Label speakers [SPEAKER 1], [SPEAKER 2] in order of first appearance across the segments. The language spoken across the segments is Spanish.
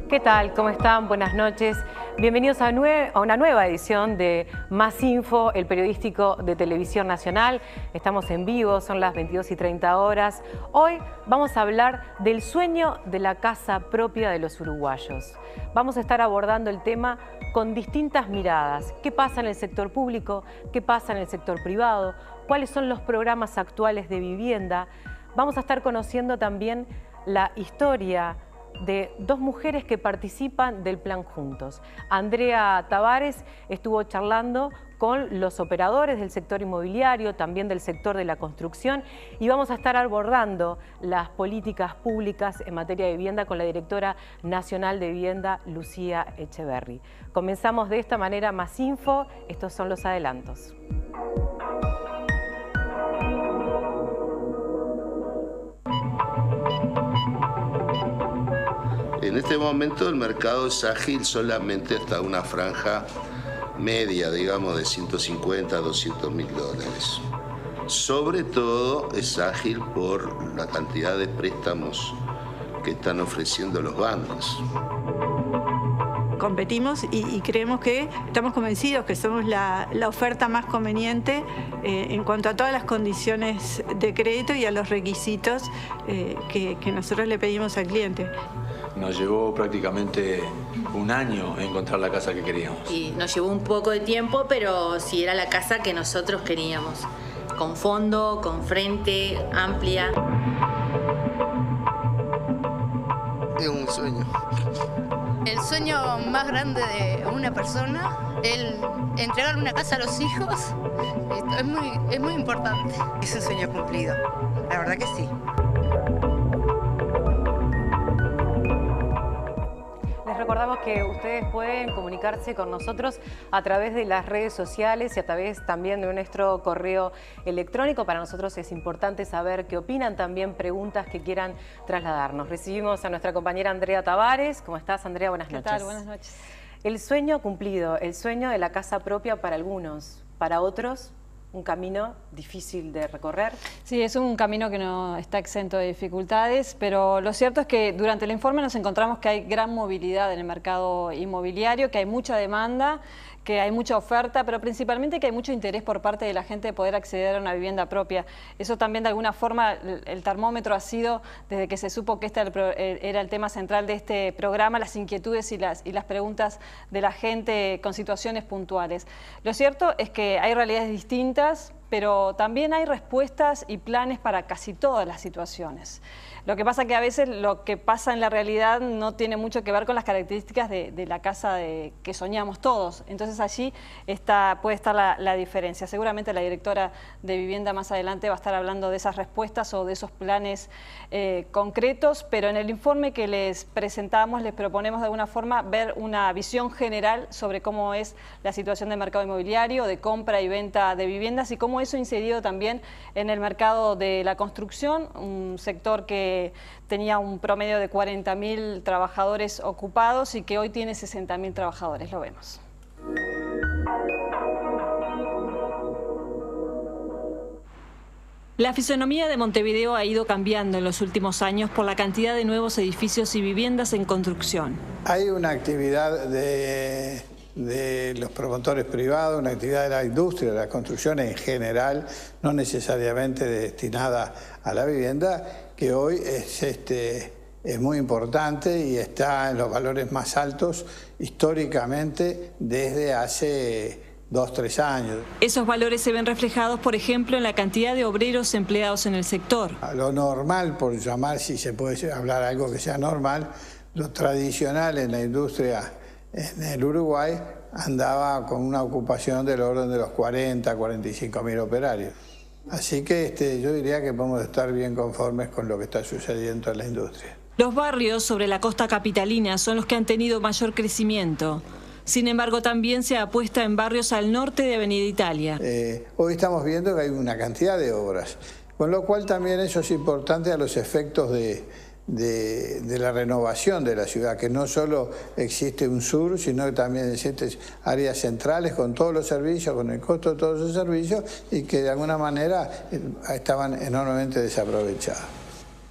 [SPEAKER 1] ¿Qué tal? ¿Cómo están? Buenas noches. Bienvenidos a una nueva edición de Más Info, el periodístico de Televisión Nacional. Estamos en vivo, son las 22:30. Hoy vamos a hablar del sueño de la casa propia de los uruguayos. Vamos a estar abordando el tema con distintas miradas. ¿Qué pasa en el sector público? ¿Qué pasa en el sector privado? ¿Cuáles son los programas actuales de vivienda? Vamos a estar conociendo también la historia de dos mujeres que participan del Plan Juntos. Andrea Tavares estuvo charlando con los operadores del sector inmobiliario, también del sector de la construcción, y vamos a estar abordando las políticas públicas en materia de vivienda con la directora nacional de vivienda, Lucía Echeverry. Comenzamos de esta manera Más Info, estos son los adelantos.
[SPEAKER 2] En este momento el mercado es ágil solamente hasta una franja media, digamos, de 150 a 200 mil dólares. Sobre todo es ágil por la cantidad de préstamos que están ofreciendo los bancos.
[SPEAKER 3] Competimos y creemos que estamos convencidos que somos la oferta más conveniente en cuanto a todas las condiciones de crédito y a los requisitos que nosotros le pedimos al cliente.
[SPEAKER 4] Nos llevó prácticamente un año encontrar la casa que queríamos.
[SPEAKER 5] Y nos llevó un poco de tiempo, pero sí era la casa que nosotros queríamos. Con fondo, con frente, amplia.
[SPEAKER 6] Es un sueño.
[SPEAKER 7] El sueño más grande de una persona, el entregar una casa a los hijos, es muy importante.
[SPEAKER 8] Es un sueño cumplido, la verdad que sí.
[SPEAKER 1] Recordamos que ustedes pueden comunicarse con nosotros a través de las redes sociales y a través también de nuestro correo electrónico. Para nosotros es importante saber qué opinan, también preguntas que quieran trasladarnos. Recibimos a nuestra compañera Andrea Tavares. ¿Cómo estás, Andrea? Buenas noches.
[SPEAKER 3] ¿Qué tal? Buenas noches.
[SPEAKER 1] El sueño cumplido, el sueño de la casa propia para algunos, para otros un camino difícil de recorrer.
[SPEAKER 9] Sí, es un camino que no está exento de dificultades, pero lo cierto es que durante el informe nos encontramos que hay gran movilidad en el mercado inmobiliario, que hay mucha demanda, que hay mucha oferta, pero principalmente que hay mucho interés por parte de la gente de poder acceder a una vivienda propia. Eso también de alguna forma, el termómetro ha sido, desde que se supo que este era el tema central de este programa, las inquietudes y las preguntas de la gente con situaciones puntuales. Lo cierto es que hay realidades distintas, pero también hay respuestas y planes para casi todas las situaciones. Lo que pasa que a veces lo que pasa en la realidad no tiene mucho que ver con las características de la casa que soñamos todos. Entonces allí puede estar la diferencia. Seguramente la directora de vivienda más adelante va a estar hablando de esas respuestas o de esos planes concretos, pero en el informe que les presentamos les proponemos de alguna forma ver una visión general sobre cómo es la situación del mercado inmobiliario, de compra y venta de viviendas y cómo eso ha incidido también en el mercado de la construcción, un sector que tenía un promedio de 40.000 trabajadores ocupados y que hoy tiene 60.000 trabajadores. Lo vemos. La fisonomía de Montevideo ha ido cambiando en los últimos años por la cantidad de nuevos edificios y viviendas en construcción.
[SPEAKER 10] Hay una actividad de los promotores privados, una actividad de la industria, de la construcción en general, no necesariamente destinada a la vivienda, que hoy es muy importante y está en los valores más altos históricamente desde hace 2-3 años.
[SPEAKER 9] Esos valores se ven reflejados, por ejemplo, en la cantidad de obreros empleados en el sector.
[SPEAKER 10] A lo normal, por llamar, si se puede hablar algo que sea normal, lo tradicional en la industria en el Uruguay andaba con una ocupación del orden de los 40-45.000 operarios. Así que yo diría que podemos estar bien conformes con lo que está sucediendo en la industria.
[SPEAKER 9] Los barrios sobre la costa capitalina son los que han tenido mayor crecimiento. Sin embargo, también se apuesta en barrios al norte de Avenida Italia.
[SPEAKER 10] Hoy estamos viendo que hay una cantidad de obras, con lo cual también eso es importante a los efectos de la renovación de la ciudad, que no solo existe un sur, sino que también existen áreas centrales con todos los servicios, con el costo de todos esos servicios y que de alguna manera estaban enormemente desaprovechadas.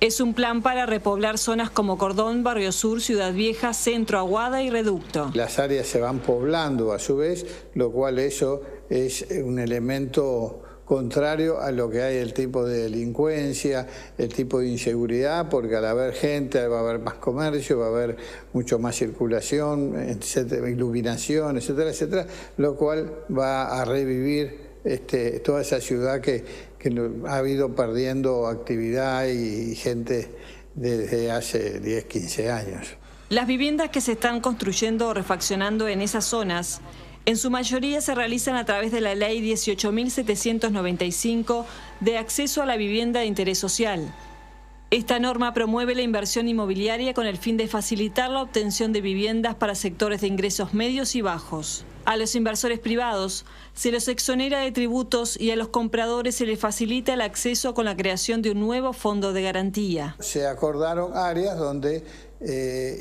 [SPEAKER 9] Es un plan para repoblar zonas como Cordón, Barrio Sur, Ciudad Vieja, Centro, Aguada y Reducto.
[SPEAKER 10] Las áreas se van poblando a su vez, lo cual eso es un elemento contrario a lo que hay el tipo de delincuencia, el tipo de inseguridad, porque al haber gente va a haber más comercio, va a haber mucho más circulación, etcétera, iluminación, etcétera, etcétera, lo cual va a revivir toda esa ciudad que ha ido perdiendo actividad y gente desde hace 10, 15 años.
[SPEAKER 9] Las viviendas que se están construyendo o refaccionando en esas zonas, en su mayoría se realizan a través de la Ley 18.795 de acceso a la vivienda de interés social. Esta norma promueve la inversión inmobiliaria con el fin de facilitar la obtención de viviendas para sectores de ingresos medios y bajos. A los inversores privados se los exonera de tributos y a los compradores se les facilita el acceso con la creación de un nuevo fondo de garantía.
[SPEAKER 10] Se acordaron áreas donde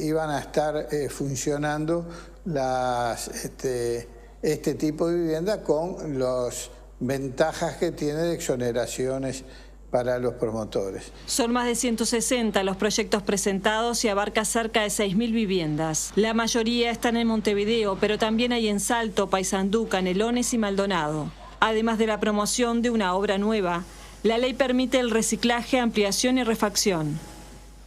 [SPEAKER 10] iban a estar funcionando este tipo de vivienda con las ventajas que tiene de exoneraciones para los promotores.
[SPEAKER 9] Son más de 160 los proyectos presentados y abarca cerca de 6.000 viviendas. La mayoría están en Montevideo, pero también hay en Salto, Paysandú, Canelones y Maldonado. Además de la promoción de una obra nueva, la ley permite el reciclaje, ampliación y refacción.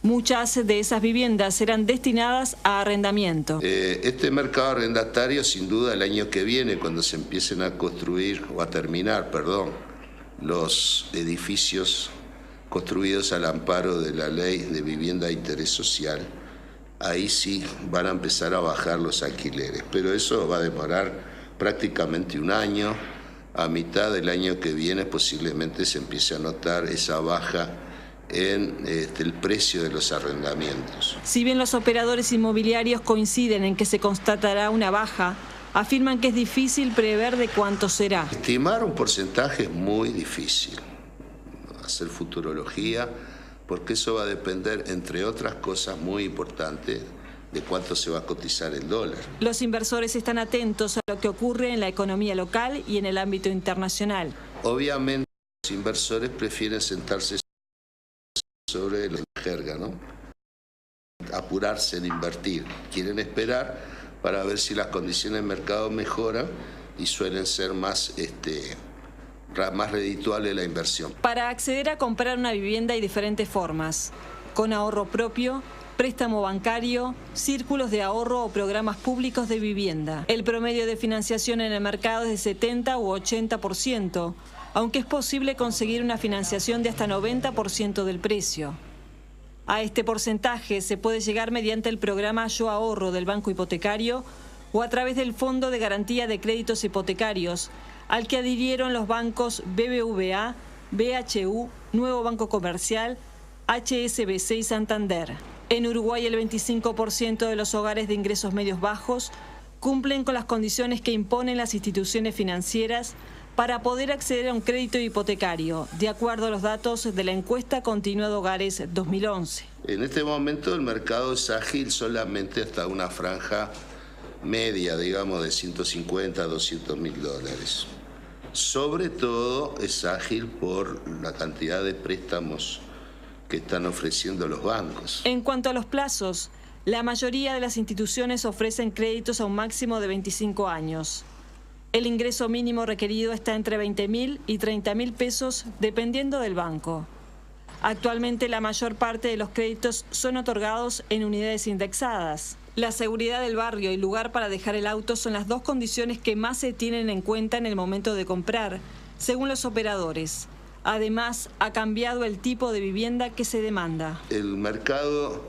[SPEAKER 9] Muchas de esas viviendas serán destinadas a arrendamiento.
[SPEAKER 2] Este mercado arrendatario, sin duda, el año que viene, cuando se empiecen a construir, o a terminar, perdón, los edificios construidos al amparo de la Ley de Vivienda de Interés Social, ahí sí van a empezar a bajar los alquileres. Pero eso va a demorar prácticamente un año. A mitad del año que viene posiblemente se empiece a notar esa baja en el precio de los arrendamientos.
[SPEAKER 9] Si bien los operadores inmobiliarios coinciden en que se constatará una baja, afirman que es difícil prever de cuánto será.
[SPEAKER 2] Estimar un porcentaje es muy difícil. Hacer futurología, porque eso va a depender, entre otras cosas muy importantes, de cuánto se va a cotizar el dólar.
[SPEAKER 9] Los inversores están atentos a lo que ocurre en la economía local y en el ámbito internacional.
[SPEAKER 2] Obviamente los inversores prefieren sentarse sobre la jerga, ¿no? Apurarse de invertir. Quieren esperar para ver si las condiciones del mercado mejoran y suelen ser más redituable la inversión.
[SPEAKER 9] Para acceder a comprar una vivienda hay diferentes formas: con ahorro propio, préstamo bancario, círculos de ahorro o programas públicos de vivienda. El promedio de financiación en el mercado es de 70 u 80%, aunque es posible conseguir una financiación de hasta 90% del precio. A este porcentaje se puede llegar mediante el programa Yo Ahorro del Banco Hipotecario o a través del Fondo de Garantía de Créditos Hipotecarios, al que adhirieron los bancos BBVA, BHU, Nuevo Banco Comercial, HSBC y Santander. En Uruguay el 25% de los hogares de ingresos medios bajos cumplen con las condiciones que imponen las instituciones financieras para poder acceder a un crédito hipotecario, de acuerdo a los datos de la encuesta Continua de Hogares 2011.
[SPEAKER 2] En este momento el mercado es ágil solamente hasta una franja media, digamos, de 150 a 200 mil dólares. Sobre todo es ágil por la cantidad de préstamos que están ofreciendo los bancos.
[SPEAKER 9] En cuanto a los plazos, la mayoría de las instituciones ofrecen créditos a un máximo de 25 años. El ingreso mínimo requerido está entre 20.000 y 30.000 pesos, dependiendo del banco. Actualmente la mayor parte de los créditos son otorgados en unidades indexadas. La seguridad del barrio y lugar para dejar el auto son las dos condiciones que más se tienen en cuenta en el momento de comprar, según los operadores. Además, ha cambiado el tipo de vivienda que se demanda.
[SPEAKER 2] El mercado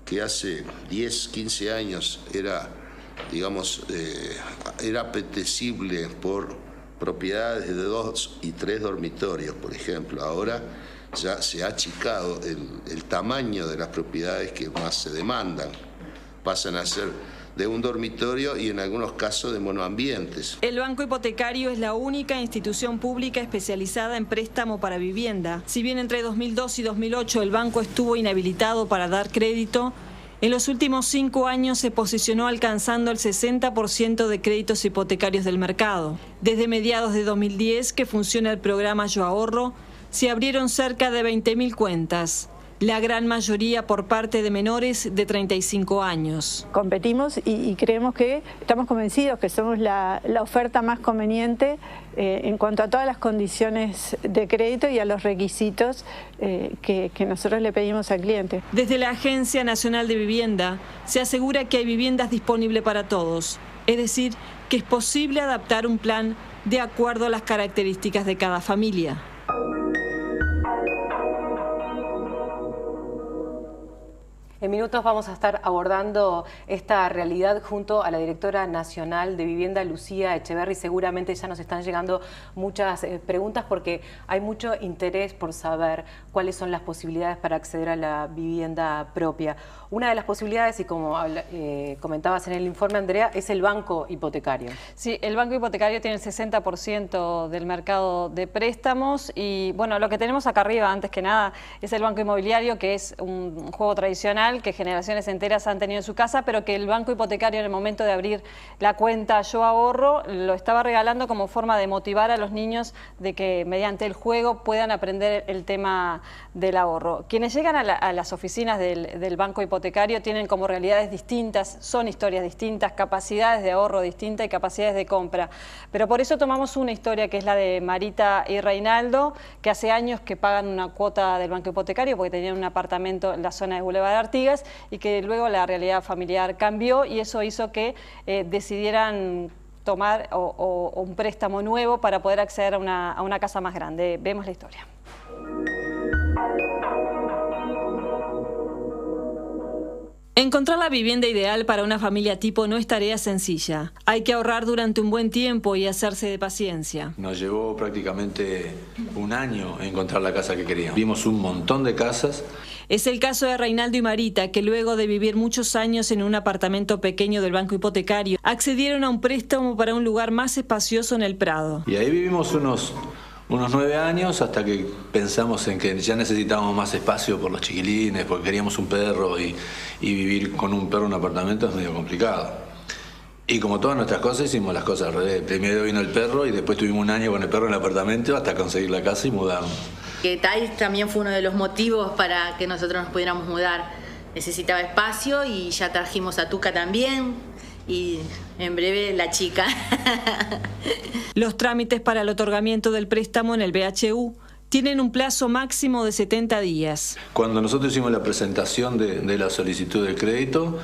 [SPEAKER 2] que hace 10, 15 años era, digamos, era apetecible por propiedades de 2 y 3 dormitorios, por ejemplo. Ahora ya se ha achicado el tamaño de las propiedades que más se demandan. Pasan a ser de un dormitorio y en algunos casos de monoambientes.
[SPEAKER 9] El Banco Hipotecario es la única institución pública especializada en préstamo para vivienda. Si bien entre 2002 y 2008 el banco estuvo inhabilitado para dar crédito, en los últimos 5 años se posicionó alcanzando el 60% de créditos hipotecarios del mercado. Desde mediados de 2010, que funciona el programa Yo Ahorro, se abrieron cerca de 20.000 cuentas.
[SPEAKER 11] la gran mayoría por parte de menores de 35 años.
[SPEAKER 3] Competimos y creemos que estamos convencidos que somos la oferta más conveniente en cuanto a todas las condiciones de crédito y a los requisitos que nosotros le pedimos al cliente.
[SPEAKER 11] Desde la Agencia Nacional de Vivienda se asegura que hay viviendas disponibles para todos, es decir, que es posible adaptar un plan de acuerdo a las características de cada familia.
[SPEAKER 1] En minutos vamos a estar abordando esta realidad junto a la directora nacional de Vivienda, Lucía Echeverri. Seguramente ya nos están llegando muchas preguntas porque hay mucho interés por saber cuáles son las posibilidades para acceder a la vivienda propia. Una de las posibilidades, y como comentabas en el informe, Andrea, es el banco hipotecario.
[SPEAKER 9] Sí, el banco hipotecario tiene el 60% del mercado de préstamos y bueno, lo que tenemos acá arriba, antes que nada, es el banco inmobiliario, que es un juego tradicional que generaciones enteras han tenido en su casa, pero que el banco hipotecario en el momento de abrir la cuenta Yo Ahorro lo estaba regalando como forma de motivar a los niños de que mediante el juego puedan aprender el tema del ahorro. Quienes llegan a las oficinas del banco hipotecario tienen como realidades distintas, son historias distintas, capacidades de ahorro distintas y capacidades de compra. Pero por eso tomamos una historia que es la de Marita y Reinaldo, que hace años que pagan una cuota del banco hipotecario porque tenían un apartamento en la zona de Boulevard Artigas y que luego la realidad familiar cambió y eso hizo que decidieran tomar un préstamo nuevo para poder acceder a una casa más grande. Vemos la historia.
[SPEAKER 11] Encontrar la vivienda ideal para una familia tipo no es tarea sencilla. Hay que ahorrar durante un buen tiempo y hacerse de paciencia.
[SPEAKER 4] Nos llevó prácticamente un año encontrar la casa que queríamos. Vimos un montón de casas.
[SPEAKER 11] Es el caso de Reinaldo y Marita, que luego de vivir muchos años en un apartamento pequeño del banco hipotecario, accedieron a un préstamo para un lugar más espacioso en el Prado.
[SPEAKER 4] Y ahí vivimos unos 9 años hasta que pensamos en que ya necesitábamos más espacio por los chiquilines, porque queríamos un perro y vivir con un perro en un apartamento es medio complicado. Y como todas nuestras cosas, hicimos las cosas al revés. Primero vino el perro y después tuvimos un año con el perro en el apartamento hasta conseguir la casa y mudarnos.
[SPEAKER 5] Que Thais también fue uno de los motivos para que nosotros nos pudiéramos mudar. Necesitaba espacio y ya trajimos a Tuca también y en breve la chica.
[SPEAKER 11] Los trámites para el otorgamiento del préstamo en el BHU tienen un plazo máximo de 70 días.
[SPEAKER 4] Cuando nosotros hicimos la presentación de la solicitud de crédito,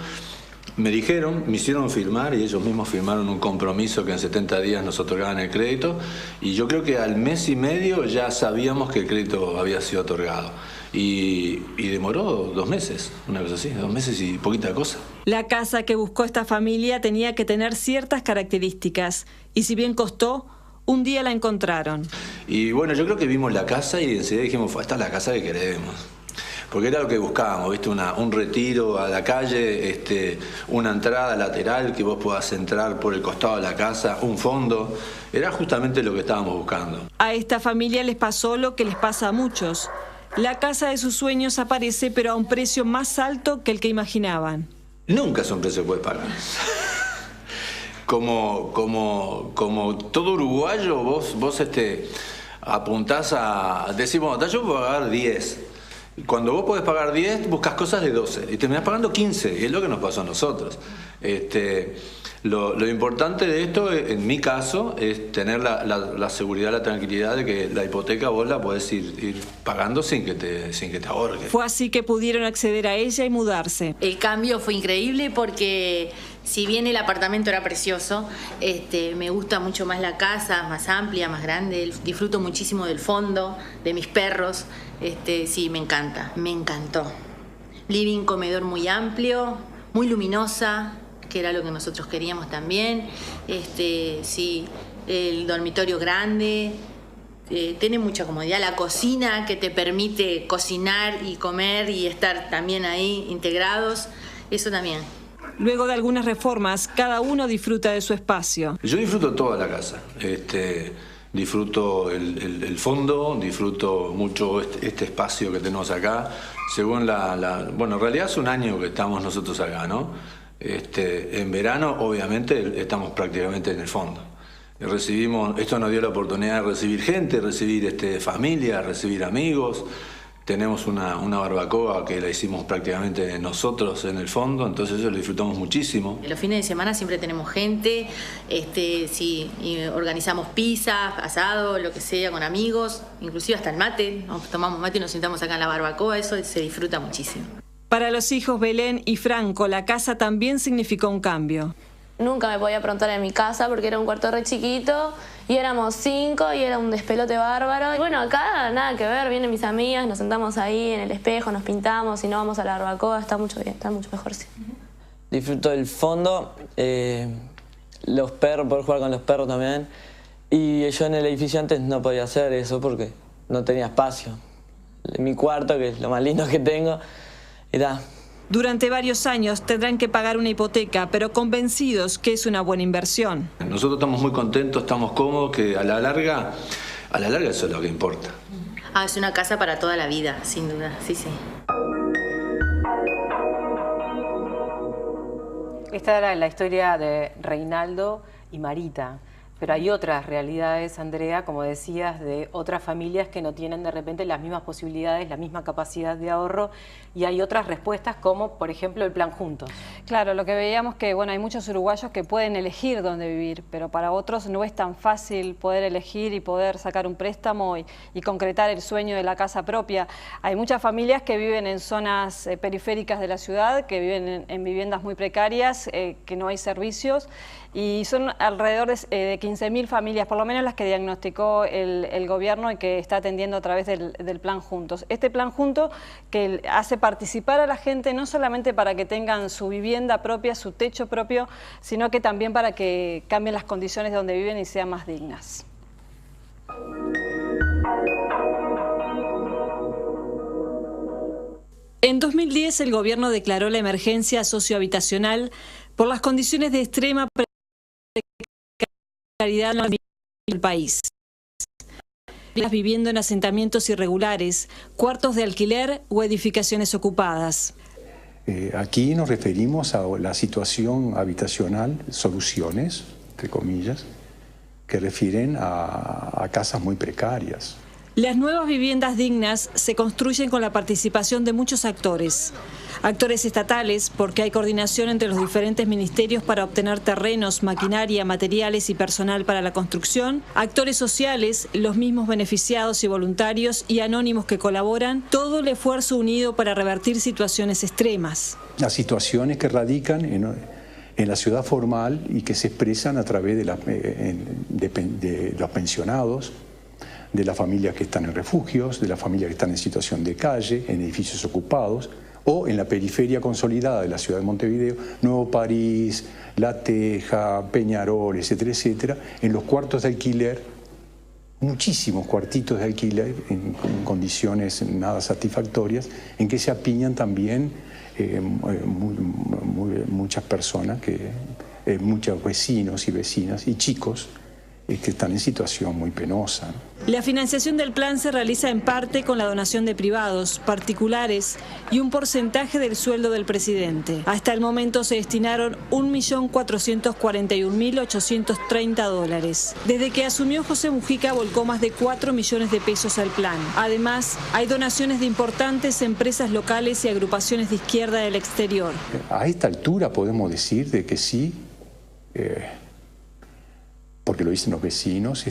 [SPEAKER 4] me hicieron firmar y ellos mismos firmaron un compromiso que en 70 días nos otorgaban el crédito y yo creo que al mes y medio ya sabíamos que el crédito había sido otorgado y demoró 2 meses, una cosa así, 2 meses y poquita cosa.
[SPEAKER 11] La casa que buscó esta familia tenía que tener ciertas características y si bien costó, un día la encontraron.
[SPEAKER 4] Y bueno, yo creo que vimos la casa y enseguida dijimos, esta es la casa que queremos. Porque era lo que buscábamos, ¿viste? Un retiro a la calle, una entrada lateral que vos puedas entrar por el costado de la casa, un fondo. Era justamente lo que estábamos buscando.
[SPEAKER 11] A esta familia les pasó lo que les pasa a muchos. La casa de sus sueños aparece, pero a un precio más alto que el que imaginaban.
[SPEAKER 4] Nunca es un precio que puedes pagar. Como todo uruguayo, vos apuntás a decir, bueno, yo puedo pagar 10. Cuando vos podés pagar 10, buscas cosas de 12 y terminás pagando 15, y es lo que nos pasó a nosotros. Lo importante de esto, en mi caso, es tener la seguridad, la tranquilidad de que la hipoteca vos la podés ir pagando sin que te ahorques.
[SPEAKER 11] Fue así que pudieron acceder a ella y mudarse.
[SPEAKER 5] El cambio fue increíble porque si bien el apartamento era precioso, me gusta mucho más la casa, más amplia, más grande, disfruto muchísimo del fondo, de mis perros, sí, me encanta, me encantó. Living, comedor muy amplio, muy luminosa, que era lo que nosotros queríamos también, sí, el dormitorio grande, tiene mucha comodidad, la cocina que te permite cocinar y comer y estar también ahí integrados, eso también.
[SPEAKER 11] Luego de algunas reformas, cada uno disfruta de su espacio.
[SPEAKER 4] Yo disfruto toda la casa. Disfruto el fondo, disfruto mucho este espacio que tenemos acá. Según bueno, en realidad hace un año que estamos nosotros acá, ¿no? En verano, obviamente, estamos prácticamente en el fondo. Esto nos dio la oportunidad de recibir gente, recibir familia, recibir amigos. Tenemos una barbacoa que la hicimos prácticamente nosotros en el fondo, entonces eso lo disfrutamos muchísimo.
[SPEAKER 5] Los fines de semana siempre tenemos gente, sí, y organizamos pizzas, asado, lo que sea, con amigos, inclusive hasta el mate. Nos tomamos mate y nos sentamos acá en la barbacoa, eso se disfruta muchísimo.
[SPEAKER 11] Para los hijos Belén y Franco, la casa también significó un cambio.
[SPEAKER 12] Nunca me podía aprontar en mi casa porque era un cuarto re chiquito y éramos 5 y era un despelote bárbaro. Y bueno, acá nada que ver, vienen mis amigas, nos sentamos ahí en el espejo, nos pintamos y no vamos a la barbacoa, está mucho bien, está mucho mejor, sí.
[SPEAKER 13] Disfruto del fondo, los perros, poder jugar con los perros también. Y yo en el edificio antes no podía hacer eso porque no tenía espacio. En mi cuarto, que es lo más lindo que tengo, era...
[SPEAKER 11] Durante varios años tendrán que pagar una hipoteca, pero convencidos que es una buena inversión.
[SPEAKER 4] Nosotros estamos muy contentos, estamos cómodos, que a la larga eso es lo que importa.
[SPEAKER 5] Es una casa para toda la vida, sin duda, sí, sí.
[SPEAKER 1] Esta era la historia de Reinaldo y Marita. Pero hay otras realidades, Andrea, como decías, de otras familias que no tienen de repente las mismas posibilidades, la misma capacidad de ahorro, y hay otras respuestas como, por ejemplo, el plan Juntos.
[SPEAKER 9] Claro, lo que veíamos que, bueno, hay muchos uruguayos que pueden elegir dónde vivir, pero para otros no es tan fácil poder elegir y poder sacar un préstamo y concretar el sueño de la casa propia. Hay muchas familias que viven en zonas periféricas de la ciudad, que viven en viviendas muy precarias, que no hay servicios, y son alrededor de 15.000 familias, por lo menos las que diagnosticó el gobierno y que está atendiendo a través del Plan Juntos. Este Plan Juntos que hace participar a la gente no solamente para que tengan su vivienda propia, su techo propio, sino que también para que cambien las condiciones de donde viven y sean más dignas.
[SPEAKER 11] En 2010 el gobierno declaró la emergencia sociohabitacional por las condiciones de extrema precariedad en el país. Viviendo en asentamientos irregulares, cuartos de alquiler o edificaciones ocupadas.
[SPEAKER 14] Aquí nos referimos a la situación habitacional, soluciones, entre comillas, que refieren a casas muy precarias.
[SPEAKER 11] Las nuevas viviendas dignas se construyen con la participación de muchos actores. Actores estatales, porque hay coordinación entre los diferentes ministerios para obtener terrenos, maquinaria, materiales y personal para la construcción. Actores sociales, los mismos beneficiados y voluntarios y anónimos que colaboran. Todo el esfuerzo unido para revertir situaciones extremas.
[SPEAKER 14] Las situaciones que radican en la ciudad formal y que se expresan a través de los pensionados, de las familias que están en refugios, de las familias que están en situación de calle, en edificios ocupados, o en la periferia consolidada de la ciudad de Montevideo, Nuevo París, La Teja, Peñarol, etcétera, etcétera, en los cuartos de alquiler, muchísimos cuartitos de alquiler en condiciones nada satisfactorias, en que se apiñan también muchas personas, muchos vecinos y vecinas y chicos, que están en situación muy penosa.
[SPEAKER 11] La financiación del plan se realiza en parte con la donación de privados, particulares y un porcentaje del sueldo del presidente. Hasta el momento se destinaron 1.441.830 dólares. Desde que asumió José Mujica volcó más de 4 millones de pesos al plan. Además, hay donaciones de importantes empresas locales y agrupaciones de izquierda del exterior.
[SPEAKER 14] A esta altura podemos decir de que sí, porque lo dicen los vecinos,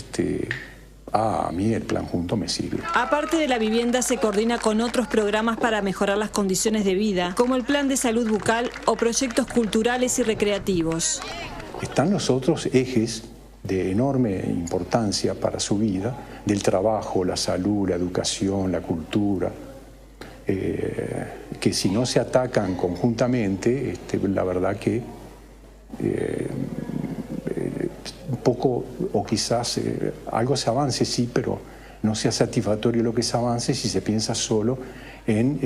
[SPEAKER 14] a mí el plan Juntos me sirve.
[SPEAKER 11] Aparte de la vivienda, se coordina con otros programas para mejorar las condiciones de vida, como el plan de salud bucal o proyectos culturales y recreativos.
[SPEAKER 14] Están los otros ejes de enorme importancia para su vida, del trabajo, la salud, la educación, la cultura, que si no se atacan conjuntamente, la verdad que un poco, o quizás algo se avance, sí, pero no sea satisfactorio lo que se avance si se piensa solo en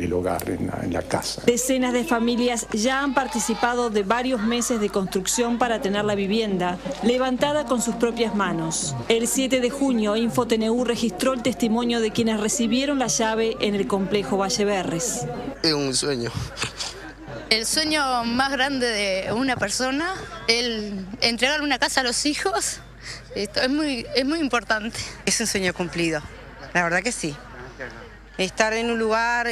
[SPEAKER 14] el hogar, en la casa.
[SPEAKER 11] Decenas de familias ya han participado de varios meses de construcción para tener la vivienda levantada con sus propias manos. El 7 de junio, InfoTNU registró el testimonio de quienes recibieron la llave en el complejo Valleverres.
[SPEAKER 6] Es un sueño.
[SPEAKER 7] El sueño más grande de una persona, el entregar una casa a los hijos, esto es muy importante.
[SPEAKER 8] Es un sueño cumplido, la verdad que sí. Estar en un lugar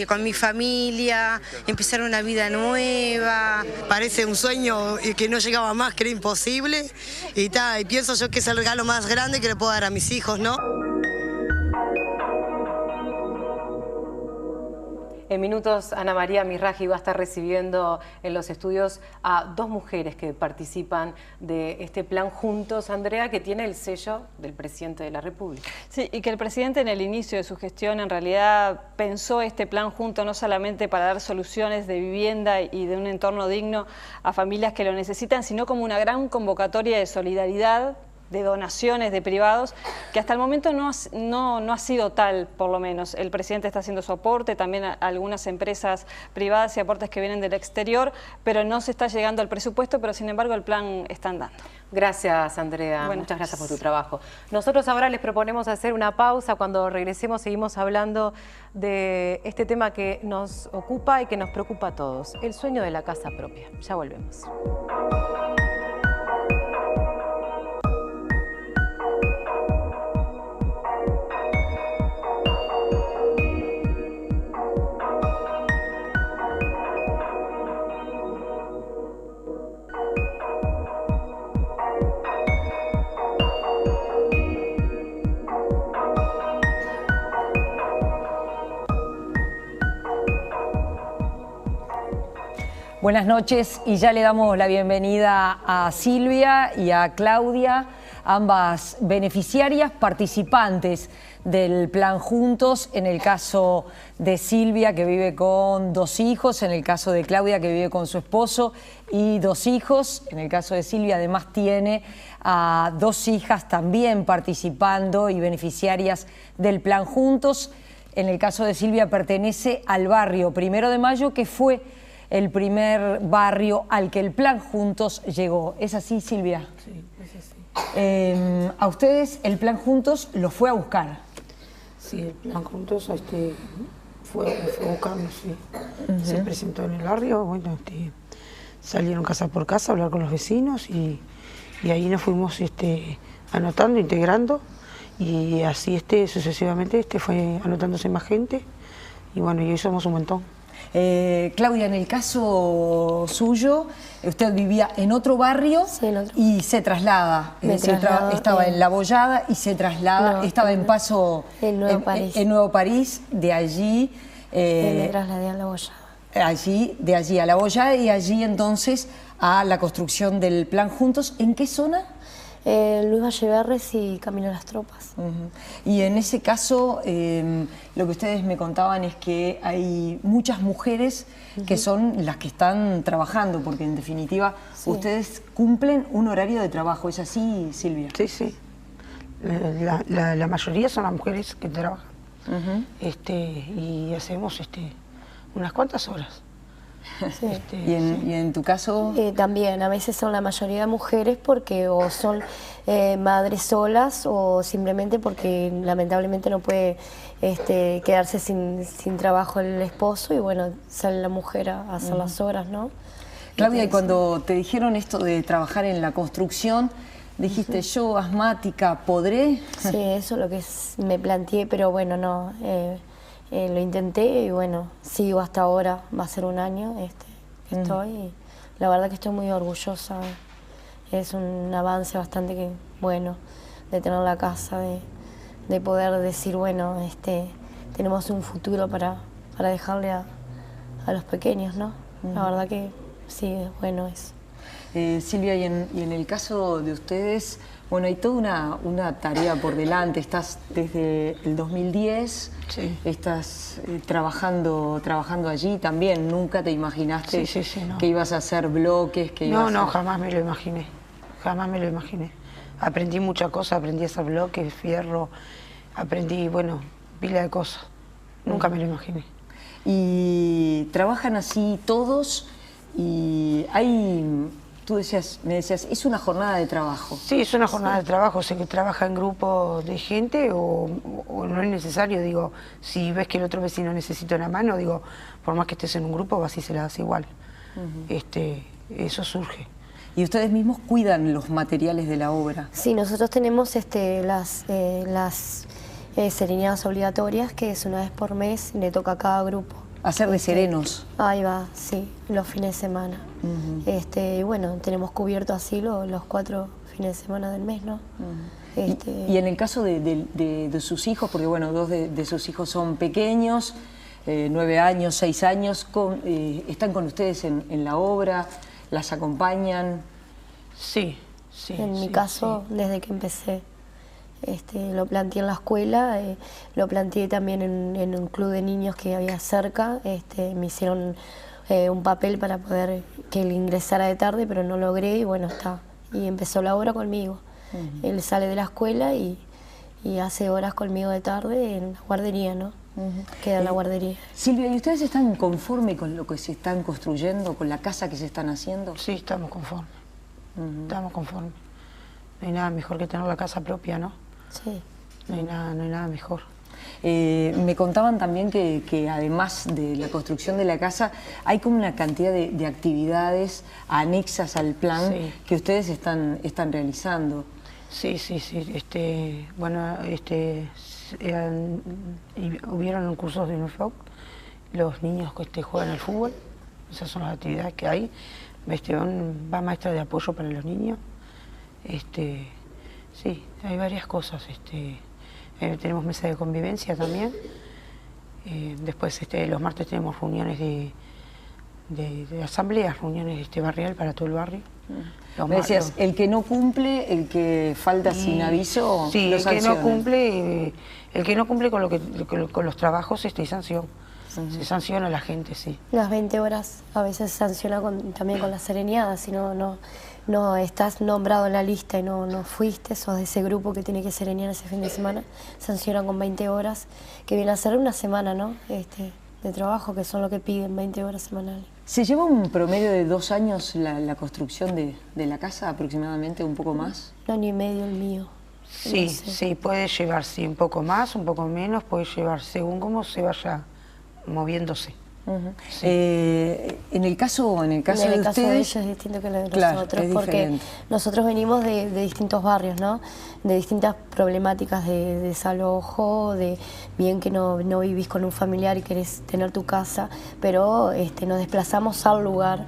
[SPEAKER 8] con mi familia, empezar una vida nueva.
[SPEAKER 15] Parece un sueño que no llegaba más, que era imposible. Y pienso yo que es el regalo más grande que le puedo dar a mis hijos, ¿no?
[SPEAKER 1] En minutos, Ana María Mizrahi va a estar recibiendo en los estudios a 2 mujeres que participan de este plan Juntos, Andrea, que tiene el sello del presidente de la República.
[SPEAKER 9] Sí, y que el presidente en el inicio de su gestión en realidad pensó este plan Juntos no solamente para dar soluciones de vivienda y de un entorno digno a familias que lo necesitan, sino como una gran convocatoria de solidaridad, de donaciones de privados, que hasta el momento no ha sido tal, por lo menos. El presidente está haciendo su aporte, también a algunas empresas privadas y aportes que vienen del exterior, pero no se está llegando al presupuesto, pero sin embargo el plan está andando.
[SPEAKER 1] Gracias, Andrea. Muchas gracias por tu trabajo. Nosotros ahora les proponemos hacer una pausa. Cuando regresemos seguimos hablando de este tema que nos ocupa y que nos preocupa a todos, el sueño de la casa propia. Ya volvemos.
[SPEAKER 16] Buenas noches y ya le damos la bienvenida a Silvia y a Claudia, ambas beneficiarias participantes del plan Juntos, en el caso de Silvia, que vive con 2 hijos, en el caso de Claudia, que vive con su esposo y 2 hijos. En el caso de Silvia además tiene a 2 hijas también participando y beneficiarias del plan Juntos. En el caso de Silvia pertenece al barrio 1 de Mayo, que fue el primer barrio al que el plan Juntos llegó. ¿Es así, Silvia?
[SPEAKER 17] Sí, es así.
[SPEAKER 16] A ustedes el plan Juntos los fue a buscar.
[SPEAKER 17] Sí, el plan Juntos fue a buscarnos, sí. Se presentó en el barrio, bueno, salieron casa por casa a hablar con los vecinos y ahí nos fuimos anotando, integrando y así sucesivamente fue anotándose más gente y bueno, y hoy somos un montón.
[SPEAKER 16] Claudia, en el caso suyo, usted vivía en otro barrio y se traslada. Estaba en La Bollada y se traslada, estaba en Paso,
[SPEAKER 18] en
[SPEAKER 16] Nuevo París, de allí.
[SPEAKER 18] Me trasladé a La Bollada.
[SPEAKER 16] De allí a La Bollada y allí entonces a la construcción del plan Juntos. ¿En qué zona?
[SPEAKER 18] Luis Valleverres y Camino a las Tropas.
[SPEAKER 16] Y en ese caso, lo que ustedes me contaban es que hay muchas mujeres que son las que están trabajando, porque en definitiva ustedes cumplen un horario de trabajo. ¿Es así, Silvia?
[SPEAKER 17] Sí, sí. La mayoría son las mujeres que trabajan. Y hacemos unas cuantas horas.
[SPEAKER 18] Sí.
[SPEAKER 16] ¿Y en tu caso?
[SPEAKER 18] También, a veces son la mayoría de mujeres porque o son madres solas o simplemente porque lamentablemente no puede quedarse sin trabajo el esposo y bueno, sale la mujer a hacer las horas, ¿no?
[SPEAKER 16] Claudia, y cuando te dijeron esto de trabajar en la construcción, dijiste, yo asmática, ¿podré?
[SPEAKER 18] Sí, eso es lo que me planteé, pero bueno, no... lo intenté y bueno, sigo hasta ahora, va a ser un año que estoy y la verdad que estoy muy orgullosa, es un avance bastante bueno de tener la casa, de poder decir, bueno, tenemos un futuro para dejarle a los pequeños, ¿no? La verdad que sí, es bueno eso.
[SPEAKER 16] Silvia, y en el caso de ustedes, bueno, hay toda una tarea por delante. Estás desde el 2010, estás trabajando allí también. ¿Nunca te imaginaste
[SPEAKER 17] no.
[SPEAKER 16] que ibas a hacer bloques?
[SPEAKER 17] No, jamás me lo imaginé. Jamás me lo imaginé. Aprendí muchas cosas, aprendí a hacer bloques, fierro, aprendí, bueno, pila de cosas. Nunca me lo imaginé.
[SPEAKER 16] ¿Y trabajan así todos? Y hay... me decías, es una jornada de trabajo.
[SPEAKER 17] Sí, es una jornada de trabajo, sé que trabaja en grupo de gente o no es necesario, digo, si ves que el otro vecino necesita una mano, digo, por más que estés en un grupo, vas y se la das igual. Eso surge.
[SPEAKER 16] ¿Y ustedes mismos cuidan los materiales de la obra?
[SPEAKER 18] Sí, nosotros tenemos las serenadas obligatorias, que es una vez por mes, le toca a cada grupo.
[SPEAKER 16] Hacer de serenos.
[SPEAKER 18] Ahí va, sí, los fines de semana. Y bueno, tenemos cubierto así los 4 fines de semana del mes, ¿no?
[SPEAKER 16] Y en el caso de sus hijos, porque bueno, 2 de sus hijos son pequeños, 9 años, 6 años, ¿están con ustedes en la obra? ¿Las acompañan?
[SPEAKER 17] Sí, sí.
[SPEAKER 18] En mi caso, desde que empecé, lo planteé en la escuela, lo planteé también en un club de niños que había cerca. Me hicieron un papel para poder que él ingresara de tarde, pero no logré y bueno, está. Y empezó la obra conmigo. Él sale de la escuela y hace horas conmigo de tarde en la guardería, ¿no? Queda en la guardería.
[SPEAKER 16] Silvia, ¿y ustedes están conformes con lo que se están construyendo, con la casa que se están haciendo?
[SPEAKER 17] Sí, estamos conformes. Estamos conformes. No hay nada mejor que tener la casa propia, ¿no?
[SPEAKER 18] Sí.
[SPEAKER 17] No hay nada mejor.
[SPEAKER 16] Me contaban también que además de la construcción de la casa, hay como una cantidad de actividades anexas al plan que ustedes están realizando.
[SPEAKER 17] Sí, sí, sí. Bueno, hubieron cursos de UNIFOC, los niños que juegan al fútbol, esas son las actividades que hay. Va maestra de apoyo para los niños. Sí, hay varias cosas. Tenemos mesa de convivencia también. Después los martes tenemos reuniones de asambleas, reuniones barrial para todo el barrio.
[SPEAKER 16] Me decías, el que no cumple, el que falta sin aviso,
[SPEAKER 17] sí, el que no cumple con los trabajos, sanción. Se sanciona a la gente, sí.
[SPEAKER 18] Las 20 horas a veces se sanciona también con las serenadas, si no estás nombrado en la lista y no fuiste, sos de ese grupo que tiene que serenear ese fin de semana, sancionan con 20 horas, que viene a ser una semana, ¿no? De trabajo, que son lo que piden, 20 horas semanales.
[SPEAKER 16] ¿Se lleva un promedio de 2 años la construcción de la casa aproximadamente, un poco más?
[SPEAKER 18] 1 año y medio el mío.
[SPEAKER 17] Sí, no sé. Sí, puede llevar un poco más, un poco menos, puede llevar según cómo se vaya moviéndose.
[SPEAKER 16] Sí. En el caso de ustedes,
[SPEAKER 18] de ellos es distinto que lo de nosotros, porque nosotros venimos de distintos barrios, ¿no? De distintas problemáticas de desalojo, de bien que no vivís con un familiar y querés tener tu casa, pero nos desplazamos al lugar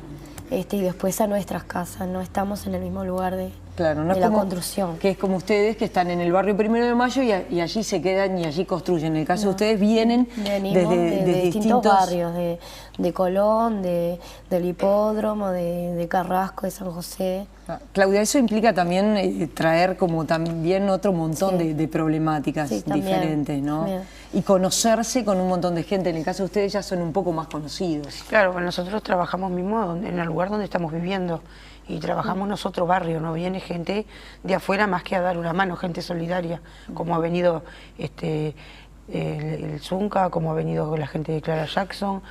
[SPEAKER 18] y después a nuestras casas, no estamos en el mismo lugar de la construcción.
[SPEAKER 16] Que es como ustedes que están en el barrio 1 de Mayo y allí se quedan y allí construyen. En el caso de ustedes vienen de distintos
[SPEAKER 18] barrios, de Colón, del Hipódromo, de Carrasco, de San José.
[SPEAKER 16] Claudia, eso implica también traer como también otro montón de problemáticas diferentes, ¿no? Y conocerse con un montón de gente. En el caso de ustedes ya son un poco más conocidos.
[SPEAKER 17] Claro, pues nosotros trabajamos mismo en el lugar donde estamos viviendo. Y trabajamos en otro barrio, no viene gente de afuera más que a dar una mano, gente solidaria, como ha venido el Zunca, como ha venido la gente de Clara Jackson,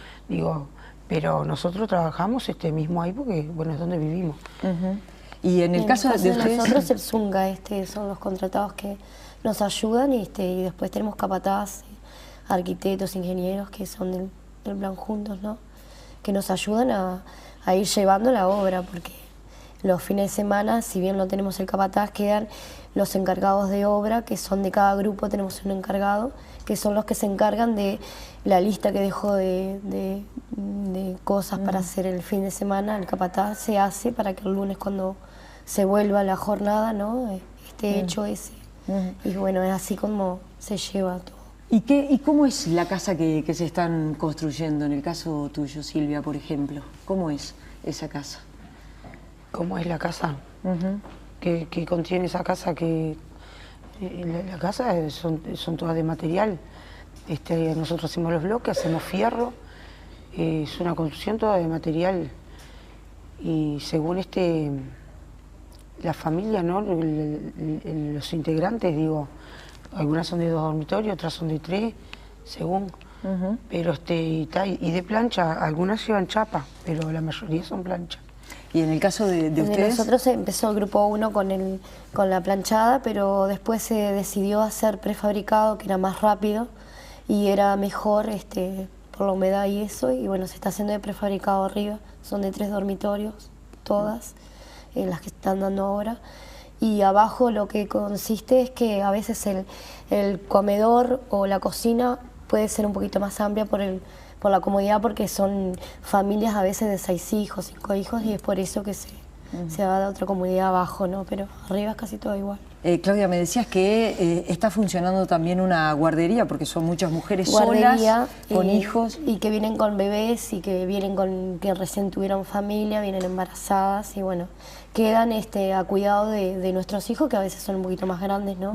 [SPEAKER 17] pero nosotros trabajamos mismo ahí porque, bueno, es donde vivimos.
[SPEAKER 16] Y en el caso de ustedes...
[SPEAKER 18] Nosotros el Zunca, son los contratados que nos ayudan y después tenemos capataz, arquitectos, ingenieros que son del plan Juntos, ¿no? Que nos ayudan a ir llevando la obra, porque los fines de semana, si bien no tenemos el capataz, quedan los encargados de obra, que son de cada grupo, tenemos un encargado, que son los que se encargan de la lista que dejó de cosas para hacer el fin de semana. El capataz se hace para que el lunes, cuando se vuelva la jornada, ¿no? Esté hecho ese. Y bueno, es así como se lleva todo.
[SPEAKER 16] ¿Y cómo es la casa que se están construyendo? En el caso tuyo, Silvia, por ejemplo, ¿cómo es esa casa?
[SPEAKER 17] ¿Cómo es la casa? ¿Qué contiene esa casa? La casa son todas de material. Nosotros hacemos los bloques, hacemos fierro. Es una construcción toda de material. Y según la familia, ¿no? Los integrantes, algunas son de 2 dormitorios, otras son de 3, según. Pero y de plancha, algunas llevan chapa, pero la mayoría son plancha.
[SPEAKER 16] ¿Y en el caso de ustedes?
[SPEAKER 18] Nosotros empezó el grupo 1 con la planchada, pero después se decidió hacer prefabricado, que era más rápido y era mejor por la humedad y eso, y bueno, se está haciendo de prefabricado arriba. Son de 3 dormitorios, todas, las que están dando ahora. y abajo lo que consiste es que a veces el comedor o la cocina puede ser un poquito más amplia por la comodidad, porque son familias a veces de 6 hijos, 5 hijos, y es por eso que se va a dar otra comodidad abajo, ¿no? Pero arriba es casi todo igual.
[SPEAKER 16] Claudia, me decías que está funcionando también una guardería, porque son muchas mujeres solas, con hijos.
[SPEAKER 18] Y que vienen con bebés y que vienen que recién tuvieron familia, vienen embarazadas y bueno, quedan a cuidado de nuestros hijos, que a veces son un poquito más grandes, ¿no?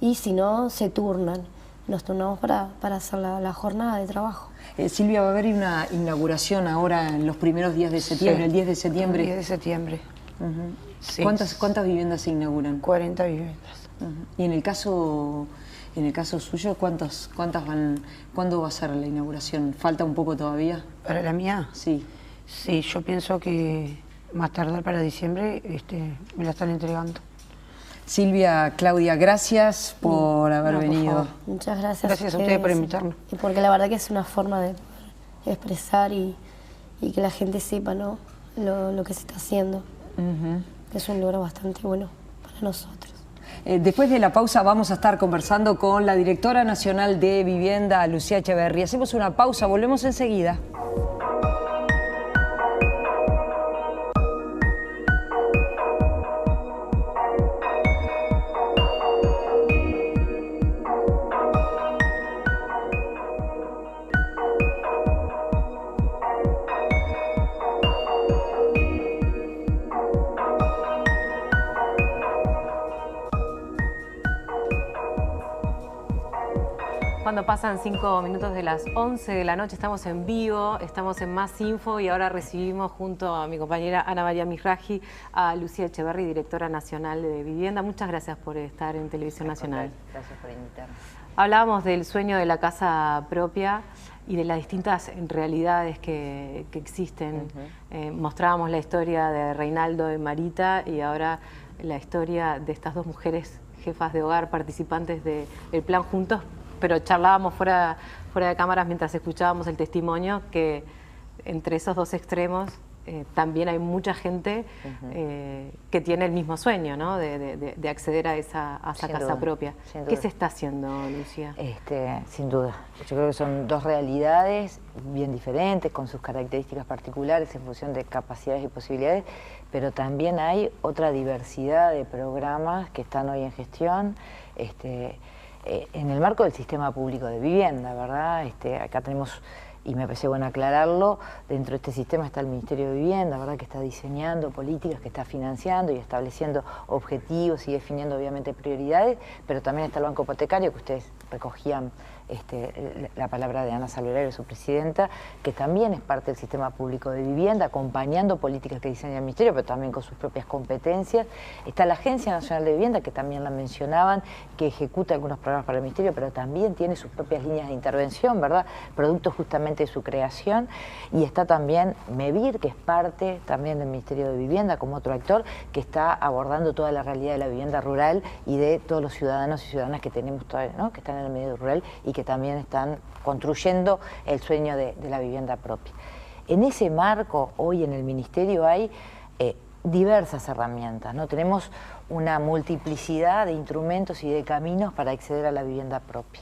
[SPEAKER 18] Y si no, se turnan. Nos turnamos para hacer la jornada de trabajo.
[SPEAKER 16] Silvia, va a haber una inauguración ahora en los primeros días de septiembre,
[SPEAKER 17] Sí.
[SPEAKER 16] el 10 de septiembre.
[SPEAKER 17] El 10 de septiembre. Sí.
[SPEAKER 16] ¿Cuántas viviendas se inauguran?
[SPEAKER 17] 40 viviendas.
[SPEAKER 16] Y en el caso suyo, ¿cuántas van? ¿Cuándo va a ser la inauguración? ¿Falta un poco todavía?
[SPEAKER 17] ¿Para la mía?
[SPEAKER 16] Sí.
[SPEAKER 17] Sí, yo pienso que más tardar para diciembre me la están entregando.
[SPEAKER 16] Silvia, Claudia, gracias por haber venido.
[SPEAKER 18] Muchas gracias.
[SPEAKER 17] Gracias a ustedes por invitarnos.
[SPEAKER 18] Y porque la verdad que es una forma de expresar y que la gente sepa, ¿no? lo que se está haciendo. Es un logro bastante bueno para nosotros.
[SPEAKER 16] Después de la pausa vamos a estar conversando con la directora nacional de Vivienda, Lucía Echeverri. Hacemos una pausa, volvemos enseguida.
[SPEAKER 1] Cuando pasan 5 minutos de las 11 de la noche, estamos en vivo, estamos en Más Info y ahora recibimos junto a mi compañera Ana María Misraji a Lucía Echeverri, directora nacional de Vivienda. Muchas gracias por estar en Televisión Nacional.
[SPEAKER 19] Gracias por invitarnos.
[SPEAKER 1] Hablábamos del sueño de la casa propia y de las distintas realidades que existen. Mostrábamos la historia de Reinaldo y Marita y ahora la historia de estas dos mujeres jefas de hogar, participantes del Plan Juntos, pero charlábamos fuera de cámaras mientras escuchábamos el testimonio que entre esos dos extremos también hay mucha gente que tiene el mismo sueño, ¿no? de acceder a esa casa propia. ¿Qué se está haciendo, Lucía?
[SPEAKER 19] Sin duda. Yo creo que son dos realidades bien diferentes, con sus características particulares en función de capacidades y posibilidades, pero también hay otra diversidad de programas que están hoy en gestión, en el marco del sistema público de vivienda, ¿verdad? Acá tenemos, y me parece bueno aclararlo, dentro de este sistema está el Ministerio de Vivienda, ¿verdad? Que está diseñando políticas, que está financiando y estableciendo objetivos y definiendo obviamente prioridades, pero también está el Banco Hipotecario, que ustedes recogían la palabra de Ana Salverario, su presidenta, que también es parte del sistema público de vivienda, acompañando políticas que diseña el Ministerio, pero también con sus propias competencias. Está la Agencia Nacional de Vivienda, que también la mencionaban, que ejecuta algunos programas para el Ministerio, pero también tiene sus propias líneas de intervención, ¿verdad? Producto justamente de su creación. Y está también MEVIR, que es parte también del Ministerio de Vivienda, como otro actor, que está abordando toda la realidad de la vivienda rural y de todos los ciudadanos y ciudadanas que tenemos todavía, ¿no? Que están en el medio rural y que también están construyendo el sueño de la vivienda propia. En ese marco, hoy en el Ministerio hay diversas herramientas, ¿no? Tenemos una multiplicidad de instrumentos y de caminos para acceder a la vivienda propia.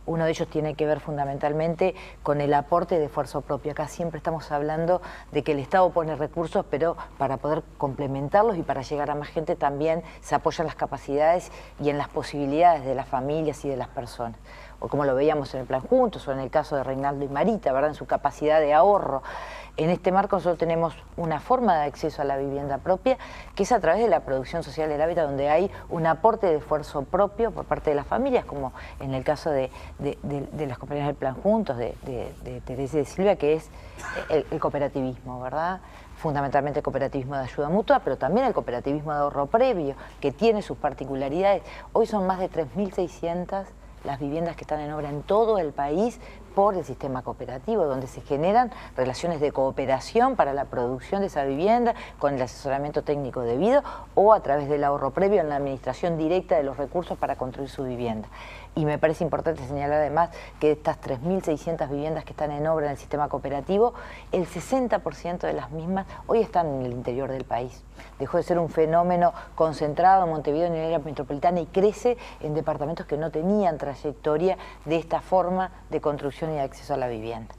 [SPEAKER 19] Uno de ellos tiene que ver fundamentalmente con el aporte de esfuerzo propio. Acá siempre estamos hablando de que el Estado pone recursos, pero para poder complementarlos y para llegar a más gente también se apoyan las capacidades y en las posibilidades de las familias y de las personas. O como lo veíamos en el Plan Juntos, o en el caso de Reinaldo y Marita, ¿verdad? En su capacidad de ahorro. En este marco nosotros tenemos una forma de acceso a la vivienda propia, que es a través de la producción social del hábitat, donde hay un aporte de esfuerzo propio por parte de las familias, como en el caso de las compañeras del Plan Juntos, de Teresa y de Silvia, que es el cooperativismo, ¿verdad? Fundamentalmente el cooperativismo de ayuda mutua, pero también el cooperativismo de ahorro previo, que tiene sus particularidades. Hoy son más de 3.600 las viviendas que están en obra en todo el país por el sistema cooperativo, donde se generan relaciones de cooperación para la producción de esa vivienda con el asesoramiento técnico debido o a través del ahorro previo en la administración directa de los recursos para construir su vivienda. Y me parece importante señalar además que de estas 3.600 viviendas que están en obra en el sistema cooperativo, el 60% de las mismas hoy están en el interior del país. Dejó de ser un fenómeno concentrado en Montevideo, en el área metropolitana, y crece en departamentos que no tenían trayectoria de esta forma de construcción y de acceso a la vivienda.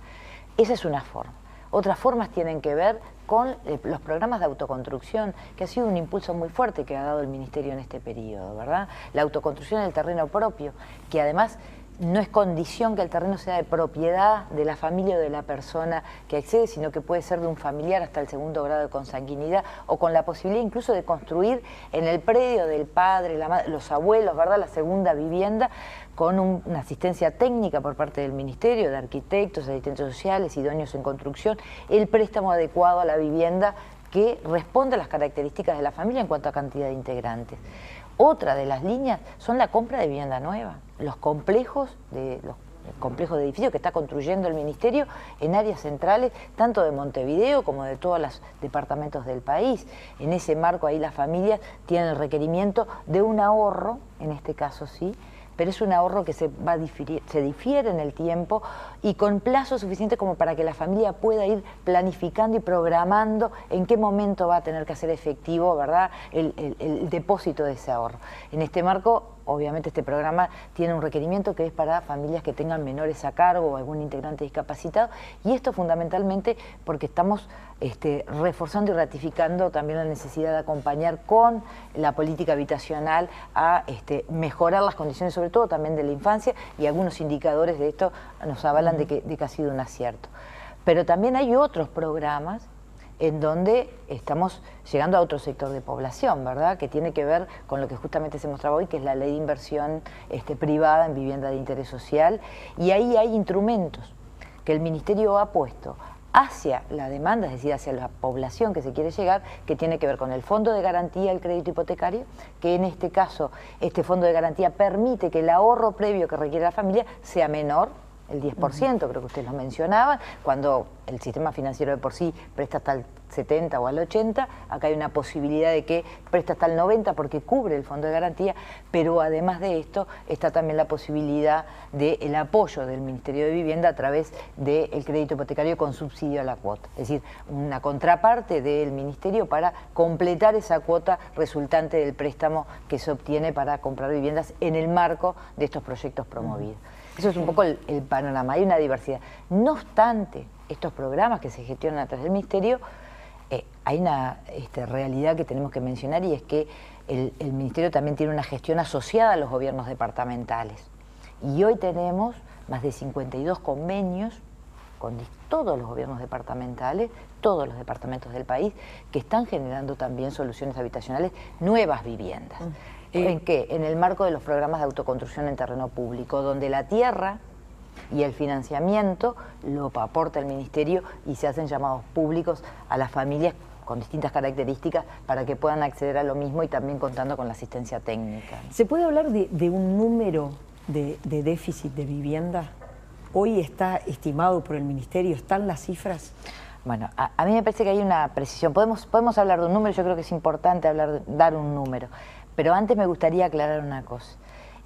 [SPEAKER 19] Esa es una forma. Otras formas tienen que ver con los programas de autoconstrucción, que ha sido un impulso muy fuerte que ha dado el Ministerio en este periodo, ¿verdad? La autoconstrucción en el terreno propio, que además no es condición que el terreno sea de propiedad de la familia o de la persona que accede, sino que puede ser de un familiar hasta el segundo grado de consanguinidad, o con la posibilidad incluso de construir en el predio del padre, la madre, los abuelos, ¿verdad?, la segunda vivienda, con una asistencia técnica por parte del Ministerio, de arquitectos, asistentes sociales, idóneos en construcción, el préstamo adecuado a la vivienda que responde a las características de la familia en cuanto a cantidad de integrantes. Otra de las líneas son la compra de vivienda nueva, los complejos de edificios que está construyendo el Ministerio en áreas centrales, tanto de Montevideo como de todos los departamentos del país. En ese marco ahí las familias tienen el requerimiento de un ahorro, en este caso sí, pero es un ahorro que se difiere en el tiempo y con plazo suficiente como para que la familia pueda ir planificando y programando en qué momento va a tener que hacer efectivo, ¿verdad?, el depósito de ese ahorro. En este marco, obviamente este programa tiene un requerimiento que es para familias que tengan menores a cargo o algún integrante discapacitado, y esto fundamentalmente porque estamos reforzando y ratificando también la necesidad de acompañar con la política habitacional a mejorar las condiciones, sobre todo también de la infancia, y algunos indicadores de esto nos avalan de que ha sido un acierto. Pero también hay otros programas en donde estamos llegando a otro sector de población, ¿verdad?, que tiene que ver con lo que justamente se mostraba hoy, que es la ley de inversión privada en vivienda de interés social, y ahí hay instrumentos que el Ministerio ha puesto hacia la demanda, es decir, hacia la población que se quiere llegar, que tiene que ver con el Fondo de Garantía del Crédito Hipotecario, que en este caso, este Fondo de Garantía permite que el ahorro previo que requiere la familia sea menor, el 10%, creo que ustedes lo mencionaban, cuando el sistema financiero de por sí presta hasta el 70 o al 80, acá hay una posibilidad de que presta hasta el 90 porque cubre el fondo de garantía, pero además de esto está también la posibilidad del apoyo del Ministerio de Vivienda a través del crédito hipotecario con subsidio a la cuota, es decir, una contraparte del Ministerio para completar esa cuota resultante del préstamo que se obtiene para comprar viviendas en el marco de estos proyectos promovidos. Eso es un poco el panorama, hay una diversidad. No obstante, estos programas que se gestionan a través del Ministerio, hay una realidad que tenemos que mencionar, y es que el Ministerio también tiene una gestión asociada a los gobiernos departamentales. Y hoy tenemos más de 52 convenios con todos los gobiernos departamentales, todos los departamentos del país, que están generando también soluciones habitacionales, nuevas viviendas. ¿En qué? En el marco de los programas de autoconstrucción en terreno público, donde la tierra y el financiamiento lo aporta el Ministerio y se hacen llamados públicos a las familias con distintas características para que puedan acceder a lo mismo, y también contando con la asistencia técnica.
[SPEAKER 16] ¿Se puede hablar de un número de déficit de vivienda? ¿Hoy está estimado por el Ministerio? ¿Están las cifras?
[SPEAKER 19] Bueno, a mí me parece que hay una precisión. Podemos hablar de un número, yo creo que es importante dar un número. Pero antes me gustaría aclarar una cosa.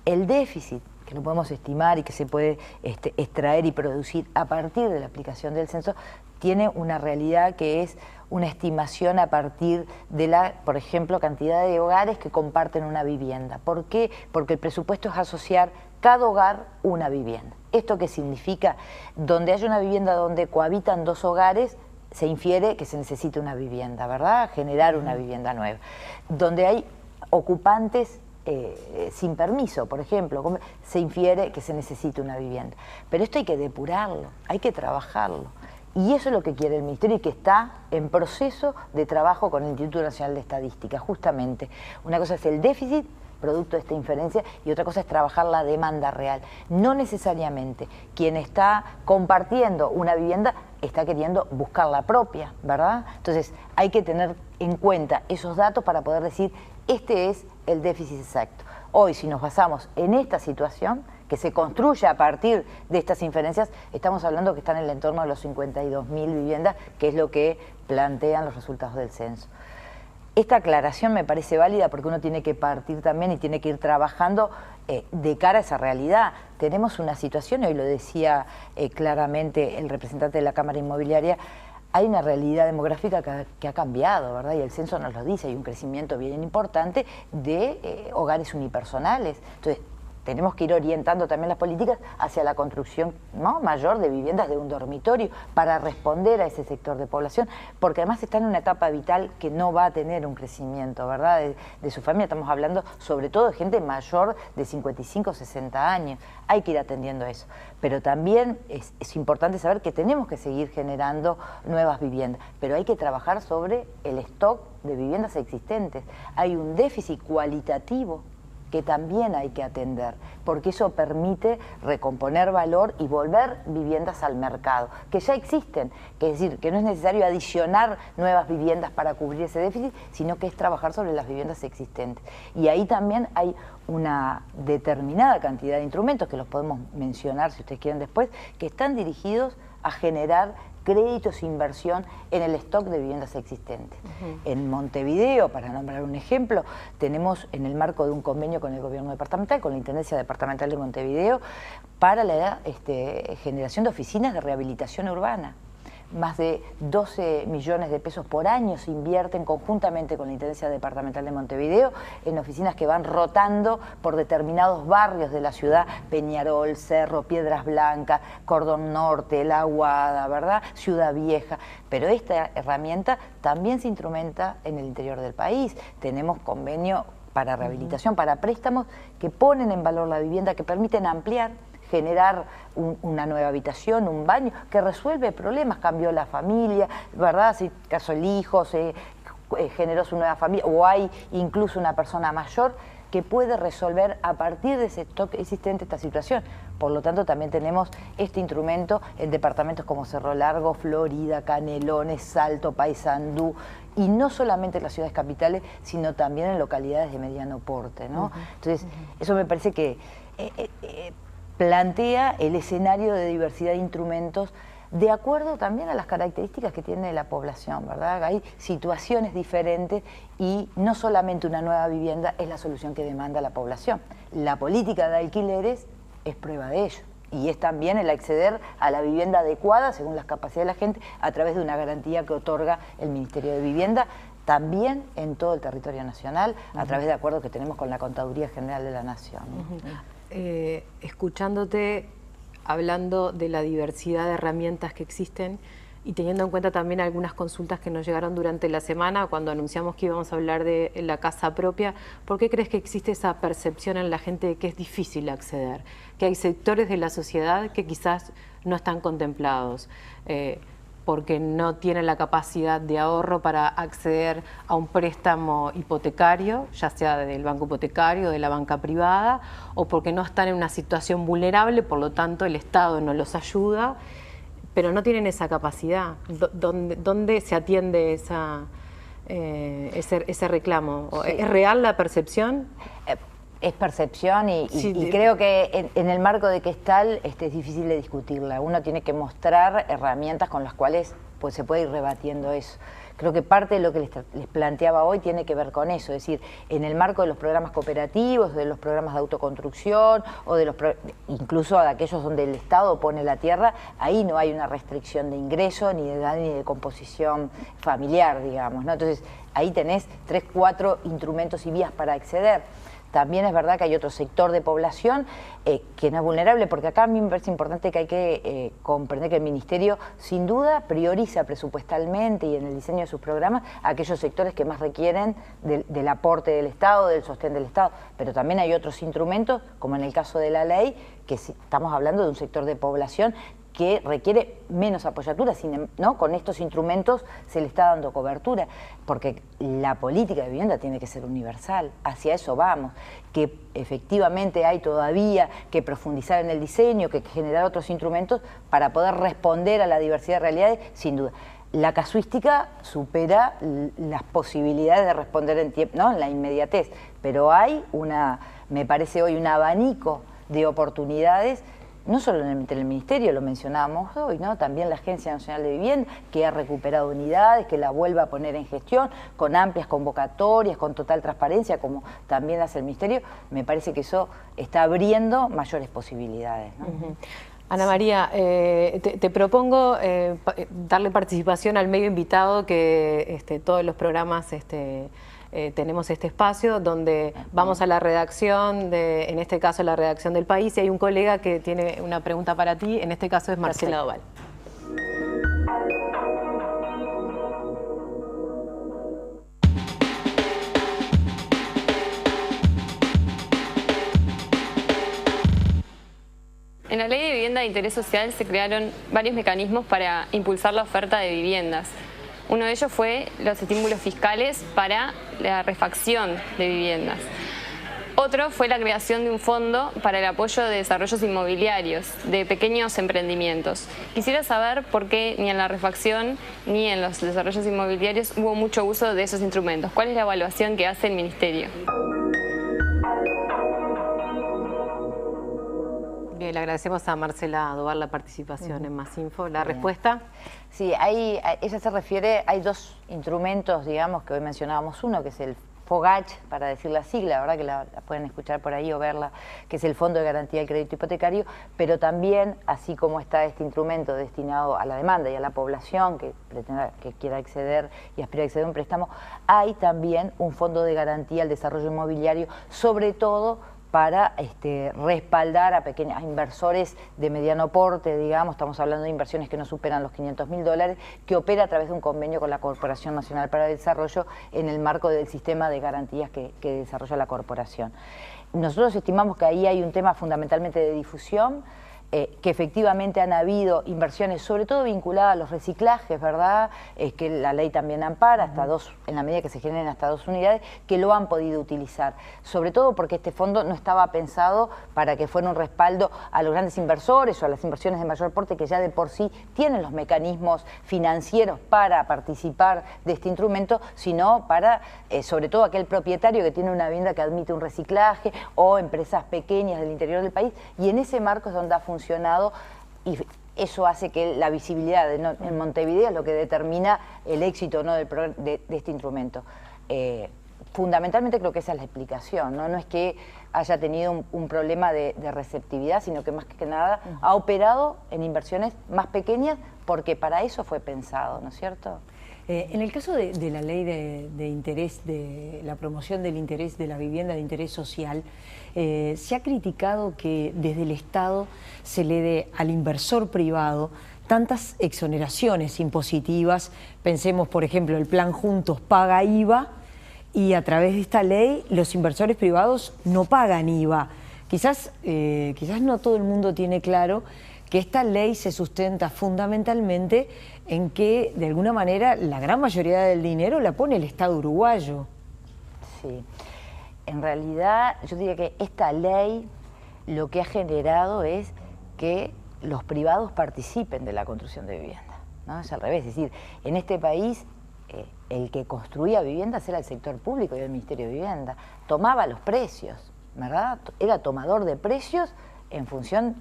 [SPEAKER 19] El déficit, que lo podemos estimar y que se puede extraer y producir a partir de la aplicación del censo, tiene una realidad que es una estimación a partir de la, por ejemplo, cantidad de hogares que comparten una vivienda. ¿Por qué? Porque el presupuesto es asociar cada hogar una vivienda. ¿Esto qué significa? Donde haya una vivienda donde cohabitan dos hogares, se infiere que se necesita una vivienda, ¿verdad? Generar una vivienda nueva. Donde hay ocupantes sin permiso, por ejemplo, se infiere que se necesita una vivienda. Pero esto hay que depurarlo, hay que trabajarlo. Y eso es lo que quiere el Ministerio, y que está en proceso de trabajo con el Instituto Nacional de Estadística, justamente. Una cosa es el déficit, producto de esta inferencia, y otra cosa es trabajar la demanda real. No necesariamente quien está compartiendo una vivienda está queriendo buscar la propia, ¿verdad? Entonces hay que tener en cuenta esos datos para poder decir, este es el déficit exacto. Hoy, si nos basamos en esta situación, que se construye a partir de estas inferencias, estamos hablando que están en el entorno de los 52.000 viviendas, que es lo que plantean los resultados del censo. esta aclaración me parece válida porque uno tiene que partir también y tiene que ir trabajando de cara a esa realidad. Tenemos una situación, y hoy lo decía claramente el representante de la Cámara Inmobiliaria, hay una realidad demográfica que ha cambiado, ¿verdad? Y el censo nos lo dice, hay un crecimiento bien importante de hogares unipersonales. Entonces, tenemos que ir orientando también las políticas hacia la construcción, ¿no?, mayor de viviendas de un dormitorio para responder a ese sector de población, porque además está en una etapa vital que no va a tener un crecimiento, ¿verdad?, de su familia. Estamos hablando sobre todo de gente mayor de 55, 60 años. Hay que ir atendiendo eso. Pero también es importante saber que tenemos que seguir generando nuevas viviendas, pero hay que trabajar sobre el stock de viviendas existentes. Hay un déficit cualitativo que también hay que atender, porque eso permite recomponer valor y volver viviendas al mercado, que ya existen, que es decir, que no es necesario adicionar nuevas viviendas para cubrir ese déficit, sino que es trabajar sobre las viviendas existentes. Y ahí también hay una determinada cantidad de instrumentos, que los podemos mencionar si ustedes quieren después, que están dirigidos a generar créditos e inversión en el stock de viviendas existentes. En Montevideo, para nombrar un ejemplo, tenemos en el marco de un convenio con el gobierno departamental, con la Intendencia Departamental de Montevideo, para la generación de oficinas de rehabilitación urbana. Más de 12 millones de pesos por año se invierten conjuntamente con la Intendencia Departamental de Montevideo en oficinas que van rotando por determinados barrios de la ciudad: Peñarol, Cerro, Piedras Blancas, Cordón Norte, La Aguada, ¿verdad?, Ciudad Vieja. Pero esta herramienta también se instrumenta en el interior del país. Tenemos convenio para rehabilitación, para préstamos que ponen en valor la vivienda, que permiten ampliar, generar una nueva habitación, un baño, que resuelve problemas, cambió la familia, ¿verdad? Si caso el hijo se generó su nueva familia, o hay incluso una persona mayor que puede resolver a partir de ese stock existente esta situación. Por lo tanto, también tenemos este instrumento en departamentos como Cerro Largo, Florida, Canelones, Salto, Paysandú, y no solamente en las ciudades capitales, sino también en localidades de mediano porte, ¿no? Entonces, eso me parece que plantea el escenario de diversidad de instrumentos de acuerdo también a las características que tiene la población, ¿verdad? Hay situaciones diferentes y no solamente una nueva vivienda es la solución que demanda la población. La política de alquileres es prueba de ello, y es también el acceder a la vivienda adecuada según las capacidades de la gente a través de una garantía que otorga el Ministerio de Vivienda, también en todo el territorio nacional, a través de acuerdos que tenemos con la Contaduría General de la Nación.
[SPEAKER 1] Escuchándote, hablando de la diversidad de herramientas que existen y teniendo en cuenta también algunas consultas que nos llegaron durante la semana cuando anunciamos que íbamos a hablar de la casa propia, ¿por qué crees que existe esa percepción en la gente de que es difícil acceder? Que hay sectores de la sociedad que quizás no están contemplados, porque no tienen la capacidad de ahorro para acceder a un préstamo hipotecario, ya sea del banco hipotecario, de la banca privada, o porque no están en una situación vulnerable, por lo tanto el Estado no los ayuda, pero no tienen esa capacidad. ¿Dónde se atiende ese reclamo? Sí. ¿Es real la percepción?
[SPEAKER 19] Es percepción y
[SPEAKER 1] Sí,
[SPEAKER 19] creo que en el marco de que es tal, es difícil de discutirla. Uno tiene que mostrar herramientas con las cuales pues, se puede ir rebatiendo eso. Creo que parte de lo que les planteaba hoy tiene que ver con eso, es decir, en el marco de los programas cooperativos, de los programas de autoconstrucción, o de incluso de aquellos donde el Estado pone la tierra, ahí no hay una restricción de ingreso, ni de edad, ni de composición familiar, digamos, ¿no? Entonces, ahí tenés 3, 4 instrumentos y vías para acceder. También es verdad que hay otro sector de población que no es vulnerable, porque acá a mí me parece importante que hay que comprender que el Ministerio sin duda prioriza presupuestalmente y en el diseño de sus programas aquellos sectores que más requieren del aporte del Estado, del sostén del Estado, pero también hay otros instrumentos, como en el caso de la ley, que estamos hablando de un sector de población que requiere menos apoyatura, ¿no? Con estos instrumentos se le está dando cobertura, porque la política de vivienda tiene que ser universal, hacia eso vamos, que efectivamente hay todavía que profundizar en el diseño, que generar otros instrumentos para poder responder a la diversidad de realidades, sin duda. La casuística supera las posibilidades de responder en tiempo, ¿no? En la inmediatez, pero hay me parece hoy un abanico de oportunidades no solamente el Ministerio, lo mencionábamos hoy, ¿no? También la Agencia Nacional de Vivienda, que ha recuperado unidades, que la vuelve a poner en gestión, con amplias convocatorias, con total transparencia, como también hace el Ministerio. Me parece que eso está abriendo mayores posibilidades, ¿no?
[SPEAKER 1] Ana María, te propongo darle participación al medio invitado, que todos los programas tenemos este espacio donde vamos a la redacción, en este caso la redacción del País, y hay un colega que tiene una pregunta para ti, en este caso es Marcela Doval.
[SPEAKER 20] En la Ley de Vivienda de Interés Social se crearon varios mecanismos para impulsar la oferta de viviendas. Uno de ellos fue los estímulos fiscales para la refacción de viviendas. Otro fue la creación de un fondo para el apoyo de desarrollos inmobiliarios, de pequeños emprendimientos. Quisiera saber por qué ni en la refacción ni en los desarrollos inmobiliarios hubo mucho uso de esos instrumentos. ¿Cuál es la evaluación que hace el Ministerio?
[SPEAKER 1] Bien, le agradecemos a Marcela Doval la participación en Más Info. ¿La respuesta?
[SPEAKER 19] Sí, ella se refiere, hay dos instrumentos, digamos, que hoy mencionábamos. Uno, que es el FOGACH, para decir la sigla, ¿verdad? Que la pueden escuchar por ahí o verla, que es el Fondo de Garantía del Crédito Hipotecario, pero también, así como está este instrumento destinado a la demanda y a la población que quiera acceder y aspira a acceder a un préstamo, hay también un Fondo de Garantía al Desarrollo Inmobiliario, sobre todo para respaldar a inversores de mediano porte, digamos, estamos hablando de inversiones que no superan los $500.000, que opera a través de un convenio con la Corporación Nacional para el Desarrollo en el marco del sistema de garantías que desarrolla la corporación. Nosotros estimamos que ahí hay un tema fundamentalmente de difusión, que efectivamente han habido inversiones, sobre todo vinculadas a los reciclajes, ¿verdad? Que la ley también ampara, en la medida que se generen hasta 2 unidades, que lo han podido utilizar. Sobre todo porque este fondo no estaba pensado para que fuera un respaldo a los grandes inversores o a las inversiones de mayor porte, que ya de por sí tienen los mecanismos financieros para participar de este instrumento, sino para, sobre todo, aquel propietario que tiene una vivienda que admite un reciclaje o empresas pequeñas del interior del país, y en ese marco es donde ha funcionado, y eso hace que la visibilidad en Montevideo es lo que determina el éxito, ¿no?, de este instrumento. Fundamentalmente creo que esa es la explicación, ¿no? No es que haya tenido un problema de receptividad, sino que más que nada ha operado en inversiones más pequeñas, porque para eso fue pensado, ¿no es cierto?
[SPEAKER 16] En el caso de la ley de interés, de la promoción del interés de la vivienda de interés social, se ha criticado que desde el Estado se le dé al inversor privado tantas exoneraciones impositivas. Pensemos, por ejemplo, el Plan Juntos paga IVA y a través de esta ley los inversores privados no pagan IVA. Quizás no todo el mundo tiene claro que esta ley se sustenta fundamentalmente en que, de alguna manera, la gran mayoría del dinero la pone el Estado uruguayo.
[SPEAKER 19] Sí, en realidad yo diría que esta ley lo que ha generado es que los privados participen de la construcción de vivienda, ¿no? Es al revés, es decir, en este país el que construía viviendas era el sector público y el Ministerio de Vivienda, tomaba los precios, ¿verdad? Era tomador de precios en función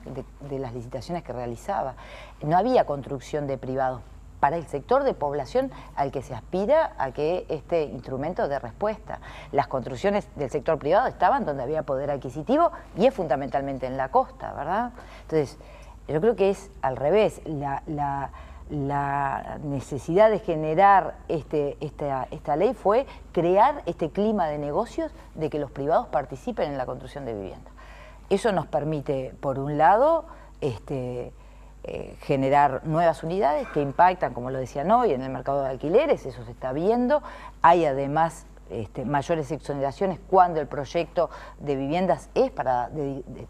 [SPEAKER 19] de las licitaciones que realizaba. No había construcción de privados para el sector de población al que se aspira a que este instrumento dé respuesta. Las construcciones del sector privado estaban donde había poder adquisitivo y es fundamentalmente en la costa, ¿verdad? Entonces, yo creo que es al revés, la necesidad de generar esta ley fue crear este clima de negocios de que los privados participen en la construcción de vivienda. Eso nos permite, por un lado, generar nuevas unidades que impactan, como lo decían hoy, en el mercado de alquileres, eso se está viendo. Hay además mayores exoneraciones cuando el proyecto de viviendas es para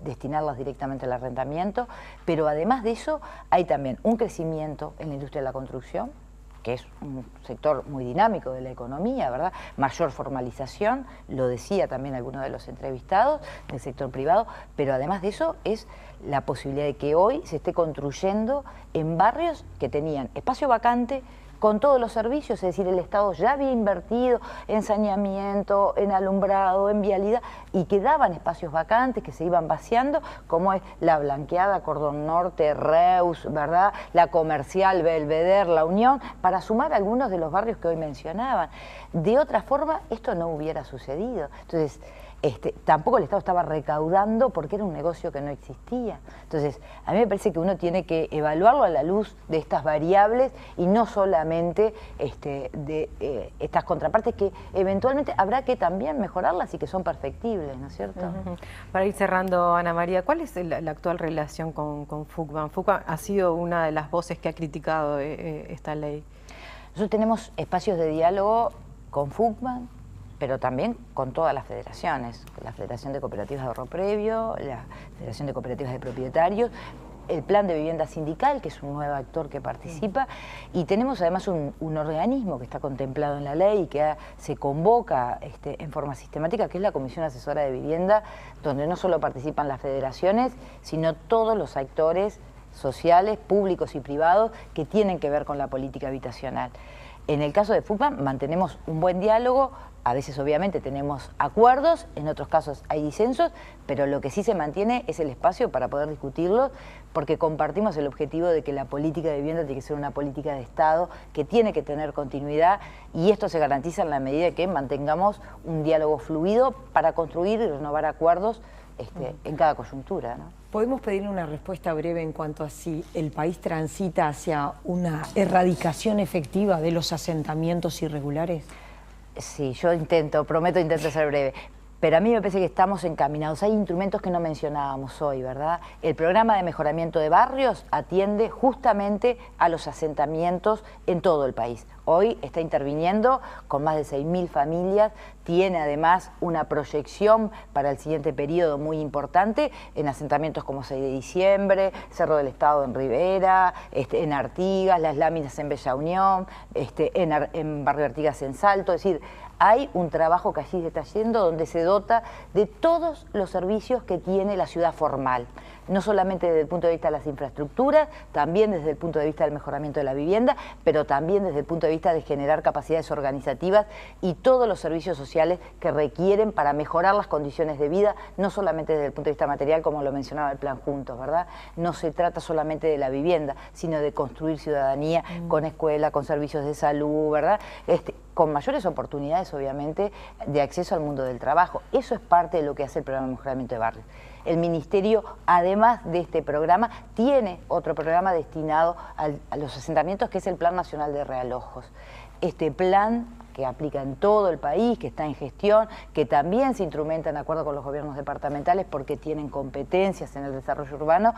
[SPEAKER 19] destinarlas directamente al arrendamiento, pero además de eso hay también un crecimiento en la industria de la construcción, que es un sector muy dinámico de la economía, ¿verdad? Mayor formalización, lo decía también alguno de los entrevistados del sector privado, pero además de eso es la posibilidad de que hoy se esté construyendo en barrios que tenían espacio vacante, con todos los servicios, es decir, el Estado ya había invertido en saneamiento, en alumbrado, en vialidad, y quedaban espacios vacantes que se iban vaciando, como es la Blanqueada, Cordón Norte, Reus, ¿verdad?, la Comercial, Belvedere, La Unión, para sumar algunos de los barrios que hoy mencionaban. De otra forma, esto no hubiera sucedido. Entonces, tampoco el Estado estaba recaudando porque era un negocio que no existía. Entonces, a mí me parece que uno tiene que evaluarlo a la luz de estas variables y no solamente de estas contrapartes que eventualmente habrá que también mejorarlas y que son perfectibles, ¿no es cierto?
[SPEAKER 1] Para ir cerrando, Ana María, ¿cuál es la actual relación con FUCBAN? FUCBAN ha sido una de las voces que ha criticado esta ley.
[SPEAKER 19] Nosotros tenemos espacios de diálogo con FUCBAN, pero también con todas las federaciones, la Federación de Cooperativas de Ahorro Previo, la Federación de Cooperativas de Propietarios, el Plan de Vivienda Sindical, que es un nuevo actor que participa, y tenemos además un organismo que está contemplado en la ley y que se convoca en forma sistemática, que es la Comisión Asesora de Vivienda, donde no solo participan las federaciones, sino todos los actores sociales, públicos y privados que tienen que ver con la política habitacional. En el caso de FUCBAN mantenemos un buen diálogo, a veces obviamente tenemos acuerdos, en otros casos hay disensos, pero lo que sí se mantiene es el espacio para poder discutirlos, porque compartimos el objetivo de que la política de vivienda tiene que ser una política de Estado, que tiene que tener continuidad, y esto se garantiza en la medida que mantengamos un diálogo fluido para construir y renovar acuerdos en cada coyuntura, ¿no?
[SPEAKER 16] ¿Podemos pedirle una respuesta breve en cuanto a si el país transita hacia una erradicación efectiva de los asentamientos irregulares?
[SPEAKER 19] Sí, yo prometo ser breve. Pero a mí me parece que estamos encaminados. Hay instrumentos que no mencionábamos hoy, ¿verdad? El programa de mejoramiento de barrios atiende justamente a los asentamientos en todo el país. Hoy está interviniendo con más de 6.000 familias, tiene además una proyección para el siguiente periodo muy importante en asentamientos como 6 de diciembre, Cerro del Estado en Rivera, en Artigas, Las Láminas en Bella Unión, en Barrio Artigas en Salto, es decir, hay un trabajo que allí se está haciendo donde se dota de todos los servicios que tiene la ciudad formal. No solamente desde el punto de vista de las infraestructuras, también desde el punto de vista del mejoramiento de la vivienda, pero también desde el punto de vista de generar capacidades organizativas y todos los servicios sociales que requieren para mejorar las condiciones de vida, no solamente desde el punto de vista material, como lo mencionaba el Plan Juntos, ¿verdad? No se trata solamente de la vivienda, sino de construir ciudadanía con escuela, con servicios de salud, ¿verdad? Con mayores oportunidades, obviamente, de acceso al mundo del trabajo. Eso es parte de lo que hace el programa de mejoramiento de barrios. El Ministerio, además de este programa, tiene otro programa destinado a los asentamientos, que es el Plan Nacional de Realojos. Este plan, que aplica en todo el país, que está en gestión, que también se instrumenta en acuerdo con los gobiernos departamentales porque tienen competencias en el desarrollo urbano,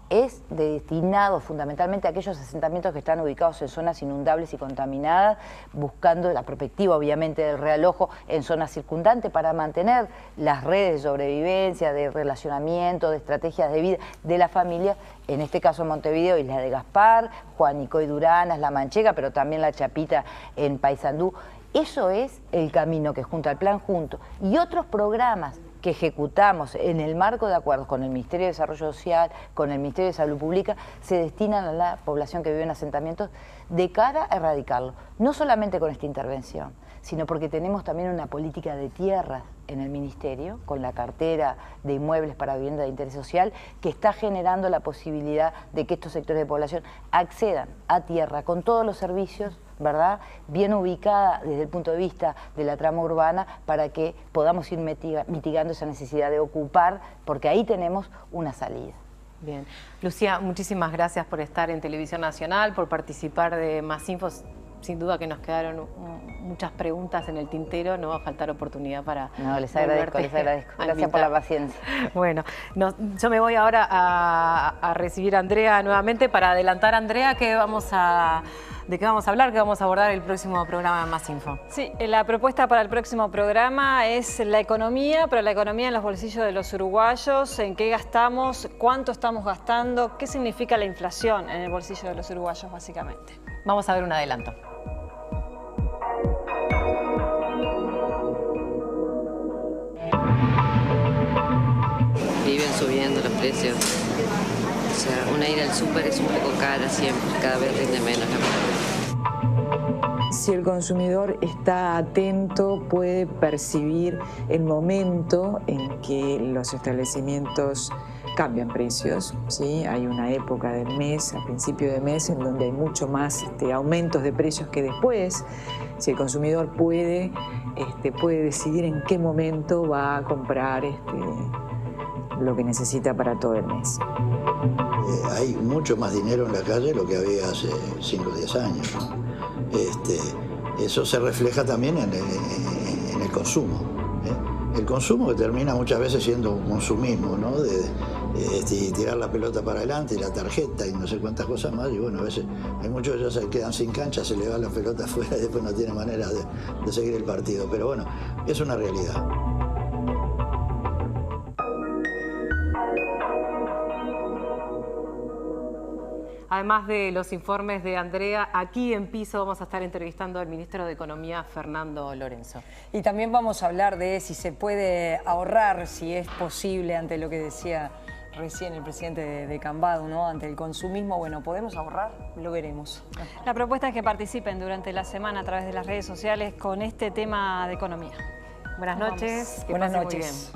[SPEAKER 19] es destinado fundamentalmente a aquellos asentamientos que están ubicados en zonas inundables y contaminadas, buscando la perspectiva obviamente del realojo en zonas circundantes para mantener las redes de sobrevivencia, de relacionamiento, de estrategias de vida de la familia, en este caso Montevideo, Isla de Gaspar, Juanico y Duranas, La Manchega, pero también La Chapita en Paysandú. Eso es el camino que junto al Plan Juntos y otros programas que ejecutamos en el marco de acuerdos con el Ministerio de Desarrollo Social, con el Ministerio de Salud Pública, se destinan a la población que vive en asentamientos de cara a erradicarlo. No solamente con esta intervención, sino porque tenemos también una política de tierras en el Ministerio, con la cartera de inmuebles para vivienda de interés social, que está generando la posibilidad de que estos sectores de población accedan a tierra con todos los servicios, ¿verdad?, bien ubicada desde el punto de vista de la trama urbana para que podamos ir mitigando esa necesidad de ocupar, porque ahí tenemos una salida.
[SPEAKER 1] Bien. Lucía, muchísimas gracias por estar en Televisión Nacional, por participar de Más Info. Sin duda que nos quedaron muchas preguntas en el tintero, no va a faltar oportunidad para...
[SPEAKER 19] No, les agradezco. Gracias por la paciencia.
[SPEAKER 1] Bueno, yo me voy ahora a recibir a Andrea nuevamente para adelantar, Andrea, ¿de qué vamos a hablar? ¿Qué vamos a abordar el próximo programa de Más Info?
[SPEAKER 9] Sí, la propuesta para el próximo programa es la economía, pero la economía en los bolsillos de los uruguayos, en qué gastamos, cuánto estamos gastando, qué significa la inflación en el bolsillo de los uruguayos, básicamente.
[SPEAKER 1] Vamos a ver un adelanto.
[SPEAKER 21] Viven subiendo los precios. O sea, una ida al súper es un poco cara siempre, cada vez rinde menos la verdad. si el consumidor está atento, puede percibir el momento en que los establecimientos cambian precios, ¿sí? Hay una época del mes, a principio de mes, en donde hay mucho más aumentos de precios que después. Si el consumidor puede decidir en qué momento va a comprar lo que necesita para todo el mes.
[SPEAKER 22] Hay mucho más dinero en la calle de lo que había hace 5 o 10 años, ¿no? Eso se refleja también en el consumo, ¿eh? El consumo que termina muchas veces siendo un consumismo, ¿no? Y tirar la pelota para adelante, y la tarjeta y no sé cuántas cosas más. Y bueno, a veces hay muchos que ya se quedan sin cancha, se le va la pelota afuera y después no tiene manera de seguir el partido. Pero bueno, es una realidad.
[SPEAKER 1] Además de los informes de Andrea, aquí en Piso vamos a estar entrevistando al ministro de Economía, Fernando Lorenzo.
[SPEAKER 16] Y también vamos a hablar de si se puede ahorrar, si es posible, ante lo que decía recién el presidente de Cambado, ¿no? Ante el consumismo. Bueno, ¿podemos ahorrar? Lo veremos.
[SPEAKER 9] La propuesta es que participen durante la semana a través de las redes sociales con este tema de economía.
[SPEAKER 1] Buenas noches.
[SPEAKER 16] Buenas noches.